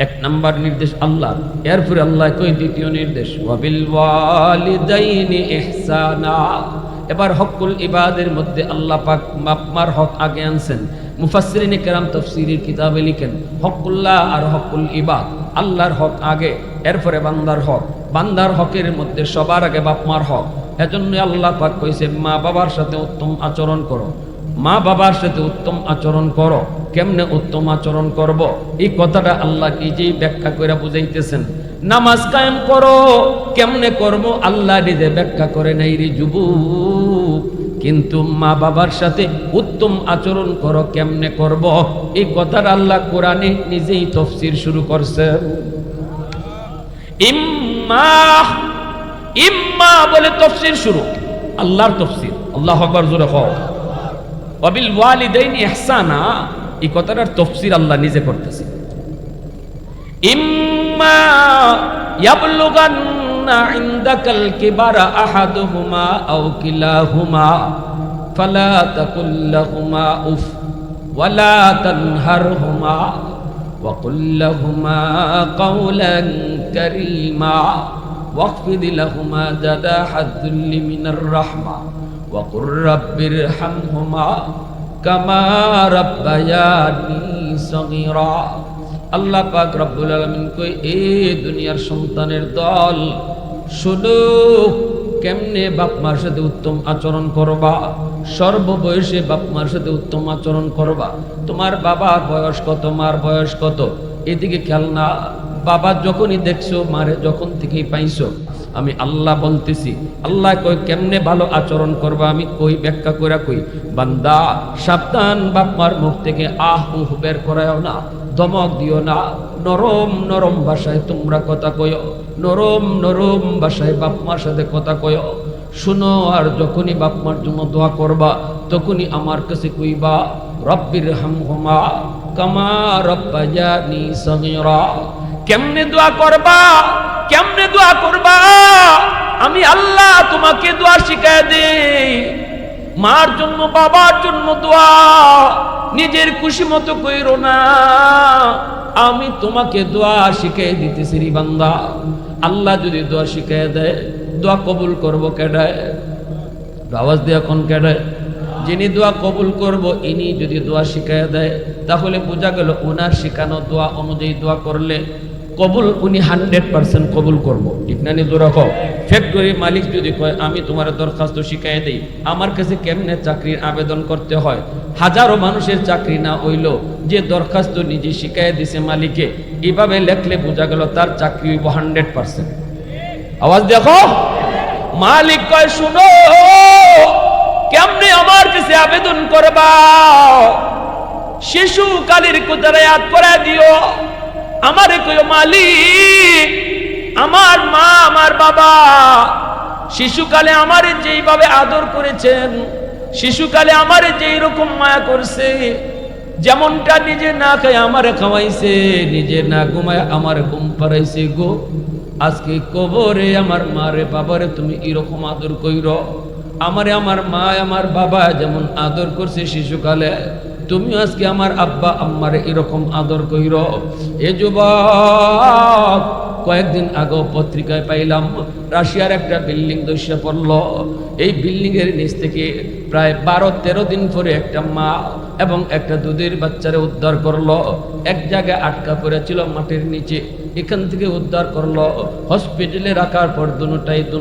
1 নম্বর নির্দেশ আল্লাহ। এরপরে আল্লাহ কই দ্বিতীয় নির্দেশ ওয়াবিল ওয়ালিদাইনি ইহসানা। এবার হকুল ইবাদের মধ্যে আল্লাহ পাক বাপমার হক আগে আনছেন। মুফাসসিরিনে কেরাম তাফসীরের কিতাবে লিখেন হকুল্লাহ আর হকুল ইবাদ, আল্লাহর হক আগে, এরপরে বান্দার হক। বান্দার হকের মধ্যে সবার আগে বাপমার হক। এজন্য আল্লাহ পাক কইছে মা বাবার সাথে উত্তম আচরণ করো, মা বাবার সাথে উত্তম আচরণ করো। কেমনে উত্তম আচরণ করব, এই কথাটা আল্লাহ নিজেই ব্যাখ্যা করে বুঝাইতেছেন। নামাজ কায়েম করো, কেমনে করব আল্লাহ নিজে ব্যাখ্যা করে নাই রে যুবক। কিন্তু মা বাবার সাথে উত্তম আচরণ করো, কেমনে করব এই কথাটা আল্লাহ কোরআনে নিজেই তাফসীর শুরু করছেন। ইম্মা ইম্মা বলে তাফসীর শুরু, আল্লাহর তাফসীর। আল্লাহু আকবার, জোরে কও। ওয়াবিল ওয়ালিদাইনি ইহসানা, এই কথাটার তাফসীর আল্লাহ নিজে করতেছে। ইম্মা ইয়াবলুগান্না ইনদাকাল কিবারা আহাদুহুমা আও কিলাহুমা ফালা তাকুল লাহুমা উফ ওয়ালা তানহারহুমা ওয়া কুল লাহুমা কাওলান কারীমা ওয়াখফিদ লাহুমা জানাহাদ যুল্লি মিনার রাহমা ওয়া কুর রাব্বিরহামহুমা কামা রাব্বায়ানি সগীরা। আল্লাহ পাক রব্বুল আলামিন কই, এ দুনিয়ার সন্তানের দল, শুনো কেমনে বাপ মার সাথে উত্তম আচরণ করবা। সর্ববয়সে বাপ মার সাথে উত্তম আচরণ করবা। তোমার বাবার বয়স কত, মার বয়স কত, এদিকে খেয়াল না। বাবা যখনই দেখছো, মারে যখন থেকেই পাইছো, আমি আল্লাহ বলতেছি। আল্লাহ কই কেমনে ভালো আচরণ করবা, আমি কই ব্যাখ্যা করে কই, বান্দা সাবধান, বাপ মার মুখ থেকে আহ উহ বের করায়ও না, ধমক দিও না। নরম নরম ভাষায় তোমরা কথা কয়ো, নরম নরম ভাষায় বাপ মার সাথে কথা কয়ো। শুনো, আর যখনই বাপ মার জন্য দোয়া করবা, তখনই আমার কাছে কইবা রব্বিরহামহুমা কামা রাব্বায়ানি সগীরা। কেমনে দোয়া করবা, কেমনে দোয়া করবা? আমি আল্লাহ তোমাকে দোয়া শিখায় দেই। মার জন্য, বাবার জন্য দোয়া নিজের খুশি মতো কইরো না, আমি তোমাকে দোয়া শিখাই দিতেছি রে বান্দা। আল্লাহ যদি দোয়া শিখাই দেয়, দোয়া কবুল করব কেডায়? আওয়াজ দিয়ে কোন কেডায়? যিনি দোয়া কবুল করব, ইনি যদি দোয়া শিখাই দেয়, তাহলে বোঝা গেল ওনার শিখানো দোয়া অনুযায়ী দোয়া করলে কবুল উনি 100% কবুল করব। ঠিক না? নিজে রাখো। ফ্যাক্টরি মালিক যদি কয় আমি তোমার দরখাস্ত শিখাই দেই, আমার কাছে কেমনে চাকরির আবেদন করতে হয়, হাজারো মানুষের চাকরি না হইল, যে দরখাস্ত নিজে শিখাই দিছে মালিকে, এইভাবে লেখলে বোঝা গেল তার চাকরি হইব 100%। আওয়াজ দেখো। মালিক কয় শুনো, কেমনে আমার কাছে আবেদন করবা? শিশু কালের কোথায় ইয়াদ করে দিও। আমারে কইও মালিক, আমার মা আমার বাবা শিশুকালে আমারে যেইভাবে আদর করেছেন, শিশুকালে আমারে যেই রকম মায়া করছে, যেমনটা নিজে না খায় আমারে খাওয়াইছে, নিজে না ঘুমায় আমার ঘুম পাড়াইছে গো, আজকে কবরে আমার মারে বাবারে তুমি এরকম আদর কইর। আমারে আমার মা আমার বাবা যেমন আদর করছে শিশুকালে, তুমি আজকে আমার আব্বা আম্মারে এরকম আদর কইর। এ যুবক, কয়েকদিন আগে পত্রিকায় পাইলাম রাশিয়ার একটা বিল্ডিং ধসে পড়ল। এই বিল্ডিং এর নিচ থেকে প্রায় 12-13 দিন পরে একটা মা এবং একটা দুধের বাচ্চারে উদ্ধার করলো। এক জায়গায় আটকা পড়েছিল মাটির নিচে, এখান থেকে উদ্ধার করলো। হসপিটালে রাখার পর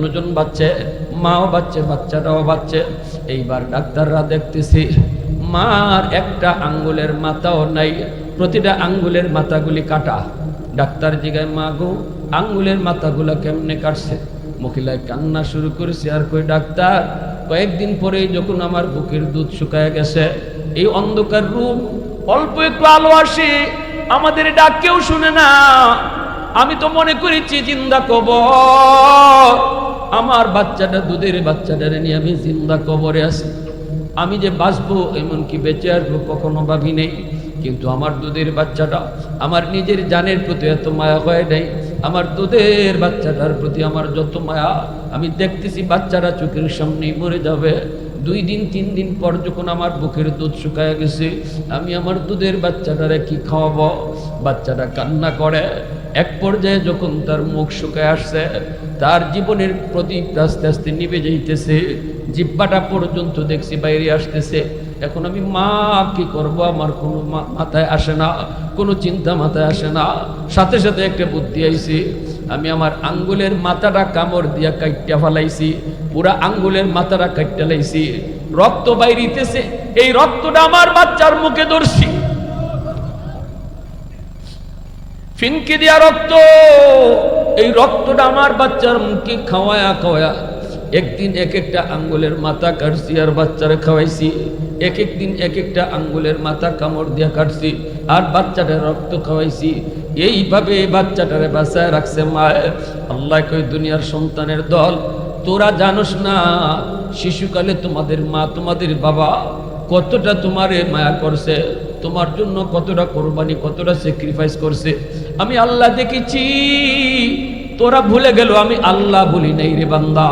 দুজন বাচ্চা, মাও বাচ্চা বাচ্চাটাও বাচ্চা। এইবার ডাক্তাররা দেখতেছি মার একটা আঙ্গুলের মাথাও নাই, প্রতিটা আঙ্গুলের মাথাগুলি কাটা। ডাক্তার জিগায় মা গো আঙ্গুলের মাথাগুলো কেমনে কাটছে? মহিলায় কান্না শুরু করেছে আর কই ডাক্তার কয়েকদিন পরে যখন আমার বুকের দুধ শুকায় গেছে, এই অন্ধকার রুম, অল্প একটু আলো আসে, আমাদের ডাক কেউ শুনে না। আমি তো মনে করেছি জিন্দা কবর, আমার বাচ্চাটা দুধের বাচ্চাটারে নিয়ে আমি জিন্দা কবরে আছি, আমি যে বাঁচবো এমনকি বেঁচে আসবো কখনো ভাবি নেই। কিন্তু আমার দুধের বাচ্চাটা, আমার নিজের জানের প্রতি এত মায়া হয় নাই, আমার দুধের বাচ্চাটার প্রতি আমার যত মায়া, আমি দেখতেছি বাচ্চারা চোখের সামনেই মরে যাবে। 2 দিন 3 দিন পর যখন আমার বুকের দুধ শুকায় গেছে, আমি আমার দুধের বাচ্চাটারে কি খাওয়াবো? বাচ্চাটা কান্না করে। এক পর্যায়ে যখন তার মুখ শুকায় আসছে, তার জীবনের প্রদীপ আস্তে আস্তে নিভে যাইতেছে, জিব্বাটা পর্যন্ত দেখছি বাইরে আসতেছে। এখন আমি মা কি করব, আমার কোনো মাথায় আসে না, কোনো চিন্তা মাথায় আসে না। সাথে সাথে একটা বুদ্ধি আইছি, আমি আমার আঙ্গুলের মাথাটা কামড় দিয়া কাইট্টা ফেলাইছি, পুরা আঙ্গুলের মাথাটা কাইট্টা লাইছি, রক্ত বাইরিতেছে, এই রক্তটা আমার বাচ্চার মুখে ধরছি, ফিনকি দিয়া রক্ত, এই রক্তটা আমার বাচ্চার মুখে খাওয়ায়া খাওয়ায়া একদিন এক একটা আঙ্গুলের মাথা কাটছি আর বাচ্চারে খাওয়াইছি, এক একদিন এক একটা আঙ্গুলের মাথা কামড় দিয়া কাটছি আর বাচ্চাটার রক্ত খাওয়াইছি। এইভাবে বাচ্চাটারে বাঁচায় রাখছে মা। আল্লাহ কই দুনিয়ার সন্তানের দল, তোরা জানোস না শিশুকালে তোমাদের মা তোমাদের বাবা কতটা তোমারে মায়া করছে, তোমার জন্য কতটা কোরবানি কতটা স্যাক্রিফাইস করছে। আমি আল্লাহ দেখেছি, তোরা ভুলে গেল, আমি আল্লাহ বলি নাই রে বান্দা।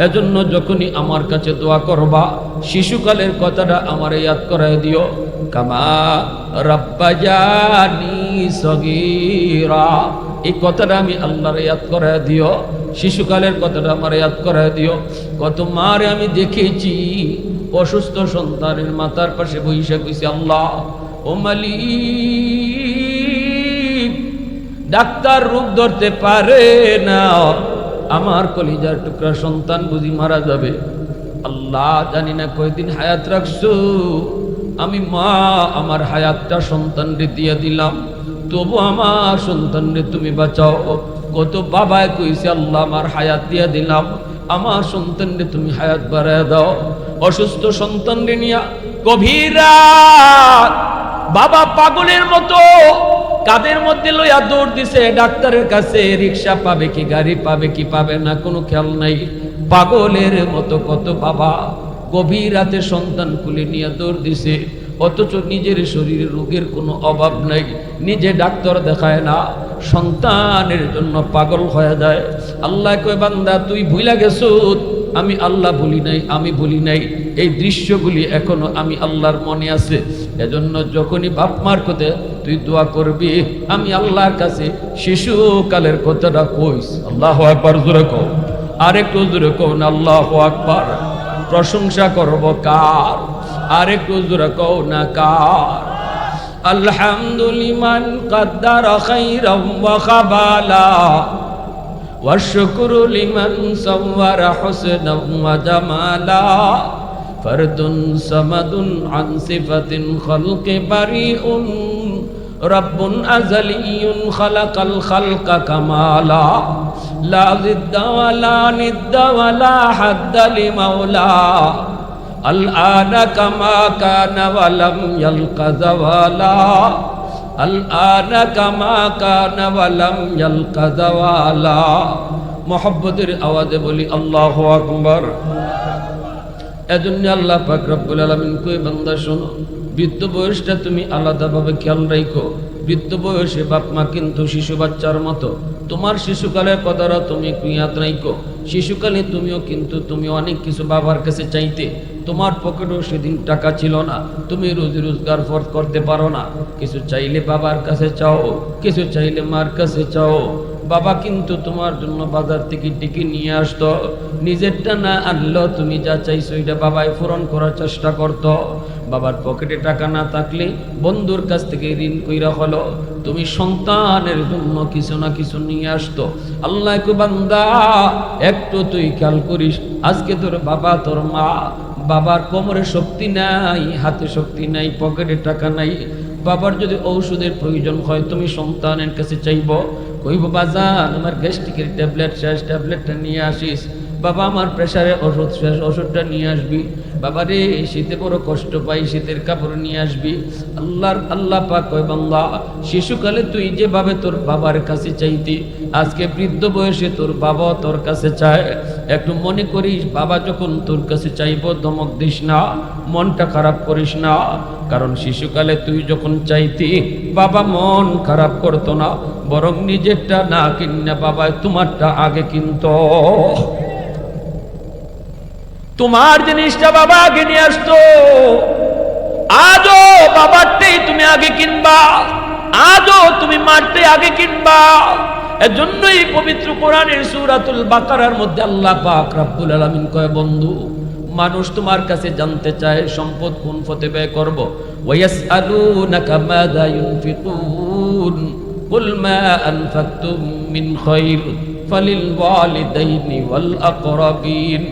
এজন্য যখনই আমার কাছে দোয়া করবা শিশুকালের কথাটা আমার ইয়াদ করায় দিও, কামা রাব্বায়ানি সগীরা, এই কথাটা আমি আল্লাহর ইয়াদ করায় দিও, শিশুকালের কথাটা আমার ইয়াদ করায় দিও। কত মারে আমি দেখেছি অসুস্থ সন্তানের মাথার পাশে বইসা কইছি আল্লাহ ও মালিক, ডাক্তার রূপ ধরতে পারে না, আমার কলিজার টুকরা সন্তান বুঝি মারা যাবে, আল্লাহ জানি না কয়দিন হায়াত রাখছো, আমি মা আমার হায়াতটা সন্তানরে দিয়ে দিলাম, তবু আমার সন্তানরে তুমি বাঁচাও। কত বাবায় কইছে আল্লাহ আমার হায়াত দিয়ে দিলাম, আমার সন্তানরে তুমি হায়াত বাড়ায় দাও। অসুস্থ সন্তানরে নিয়া গভীর রাত বাবা পাগলের মতো কাদের মধ্যে লইয়া দৌড় দিছে ডাক্তারের কাছে, রিক্সা পাবে কি গাড়ি পাবে কি পাবে না কোনো খেয়াল নাই। পাগলের মতো কত বাবা গভীর রাতে সন্তান কুলে নিয়ে দৌড় দিছে, অথচ নিজের শরীরে রোগের কোনো অভাব নাই, নিজে ডাক্তার দেখায় না, সন্তানের জন্য পাগল হয়ে যায়। আল্লাহ কয় বান্দা তুই ভুলা গেছো, আমি আল্লাহ বলি নাই, আমি বলি নাই, এই দৃশ্যগুলি এখনো আমি আল্লাহর মনে আছে। এজন্য যখনই বাপ মার কথা তুই দোয়া করবি, আমি আল্লাহর কাছে শিশুকালের কথাটা কইস। আল্লাহু আকবার জোরে কও, আরেকটু জোরে কও না আল্লাহু আকবার। প্রশংসা করব কার? আরেকটু জোরে কও না কার? আলহামদুলিমান কদ্দারা খাইরাম ওয়া খাবালা والشكر لمن صور حسنا وجمالا فرد صمد عن صفة الخلق بريء رب أزلي خلق الخلق كمالا لا ضد ولا ند ولا حد لمولى الآن كما كان ولم يلق زوالا الآن كما كان ولم يلق زوالا محبتের আওয়াজে বলি আল্লাহু আকবার। এজন্য আল্লাহ পাক রব্বুল আলামিন কই বান্দা শোনো, বৃদ্ধ বয়সটা তুমি আলাদাভাবে খেয়াল রাখো। বৃদ্ধ বয়সে বাপ মা কিন্তু শিশু বাচ্চার মতো। তোমার শিশুকালের কথাটা তুমি কুইয়াত রাখো। শিশুকালে তুমি অনেক কিছু বাবার কাছে চাইতে। তোমার পকেটেও সেদিন টাকা ছিল না, তুমি রুজি রোজগার করতে পারো না। কিছু চাইলে বাবার কাছে চাও, কিছু চাইলে মার কাছে চাও। বাবা কিন্তু তোমার জন্য বাজার থেকে টিকে নিয়ে আসতো। নিজেরটা না আনলেও তুমি যা চাইছো এটা বাবাই পূরণ করার চেষ্টা করতো। বাবার পকেটে টাকা না থাকলে বন্ধুর কাছ থেকে ঋণ কইরা হলো তুমি সন্তানের জন্য কিছু না কিছু নিয়ে আসতো। আল্লাহ কো বান্দা, একটু তুই খেয়াল করিস, আজকে তোর বাবা তোর মা, বাবার কোমরে শক্তি নাই, হাতে শক্তি নাই, পকেটে টাকা নাই। বাবার যদি ঔষধের প্রয়োজন হয় তুমি সন্তানের কাছে চাইব, কইব বাজান আমার গ্যাস্ট্রিকের ট্যাবলেট শেষ, ট্যাবলেটটা নিয়ে আসিস। বাবা আমার প্রেসারের ওষুধ শেষ, ওষুধটা নিয়ে আসবি। বাবা রে শীতে বড় কষ্ট পাই, শীতের কাপড় নিয়ে আসবি। আল্লাহ পাক কয় বান্দা, শিশুকালে তুই যেভাবে তোর বাবার কাছে চাইতি, আজকে বৃদ্ধ বয়সে তোর বাবা তোর কাছে চায়। একটু মনে করিস, বাবা যখন তোর কাছে চাইব ধমক দিস না, মনটা খারাপ করিস না। কারণ শিশুকালে তুই যখন চাইতি বাবা মন খারাপ করতো না, বরং নিজেরটা না কিনে বাবা তোমারটা আগে কিনতো। তোমার জিনিসটা বাবা আগে নিয়ে আসতো। আজও বাবারটাই তুমি আগে কিনবা, আজও তুমি মারটাই আগে কিনবা। এজন্যই পবিত্র কোরআনের সূরাতুল বাকারার মধ্যে আল্লাহ পাক রব্বুল আলামিন কয়, বন্ধু মানুষ তোমার কাছে জানতে চায় সম্পদ কোন পথে ব্যয় করব। ওয়ায়াসআলুনাকা মাযা ইউনফিকুন কুল মা আনফাকতুম মিন খায়র ফালিল ওয়ালিদাইনি ওয়াল আকরাবিন।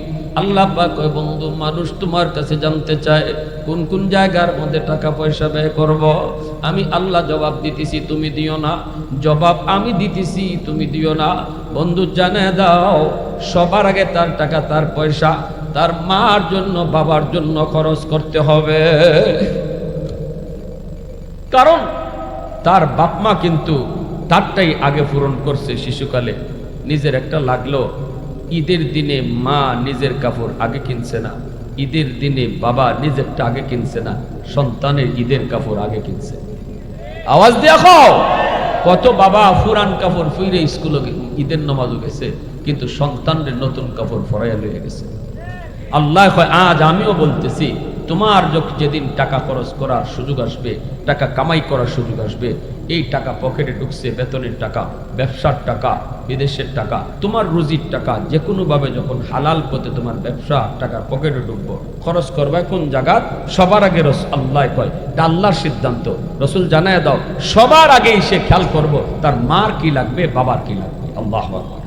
আল্লাহ পাক কয়, বন্ধু মানুষ তোমার কাছে জানতে চায় কোন কোন জায়গার মধ্যে টাকা পয়সা ব্যয় করব। আমি আল্লাহ জবাব দিতেছি, তুমি দিও না। জবাব আমি দিতেছি, তুমি দিও না। বন্ধু জানিয়ে দাও, সবার আগে তার টাকা তার পয়সা তার মার জন্য বাবার জন্য খরচ করতে হবে। কারণ তার বাপ মা কিন্তু তারটাই আগে পূরণ করছে শিশুকালে। নিজের একটা লাগলো, ঈদের দিনে মা নিজের কাপড় আগে কিনছে না, ঈদের দিনে বাবা নিজেরটা আগে কিনছে না, সন্তানের ঈদের কাপড় আগে কিনছে। আওয়াজ দেখো, কত বাবা পুরান কাপড় ফিরে স্কুলে ঈদের নামাজও গেছে, কিন্তু সন্তানদের নতুন কাপড় ফরাইয়া লইয়া গেছে। আল্লাহ কয়, আজ আমিও বলতেছি, তোমার যেদিন টাকা খরচ করার সুযোগ আসবে, টাকা কামাই করার সুযোগ আসবে, এই টাকা পকেটে ঢুকছে, বেতনের টাকা, ব্যবসার টাকা, বিদেশের টাকা, তোমার রুজির টাকা, যে কোনোভাবে যখন হালাল পথে তোমার ব্যবসা টাকা পকেটে ঢুকবো, খরচ করবে কোন জায়গা? সবার আগে আল্লাহ কয়, এটা আল্লাহর সিদ্ধান্ত। রসুল জানায় দাও, সবার আগেই সে খেয়াল করব তার মার কি লাগবে, বাবার কি লাগবে। আল্লাহু আকবার।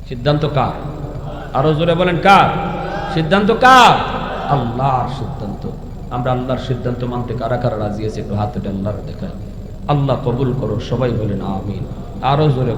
সিদ্ধান্ত কার? আরো জোরে বলেন, কার সিদ্ধান্ত? কার? আল্লাহর সিদ্ধান্ত। আমরা আল্লাহর সিদ্ধান্ত মানতে কারা কারা রাজি আছে একটু হাতে আল্লাহর দেখায়। আল্লাহ কবুল করো, সবাই বলেন আমিন। আরো জোরে।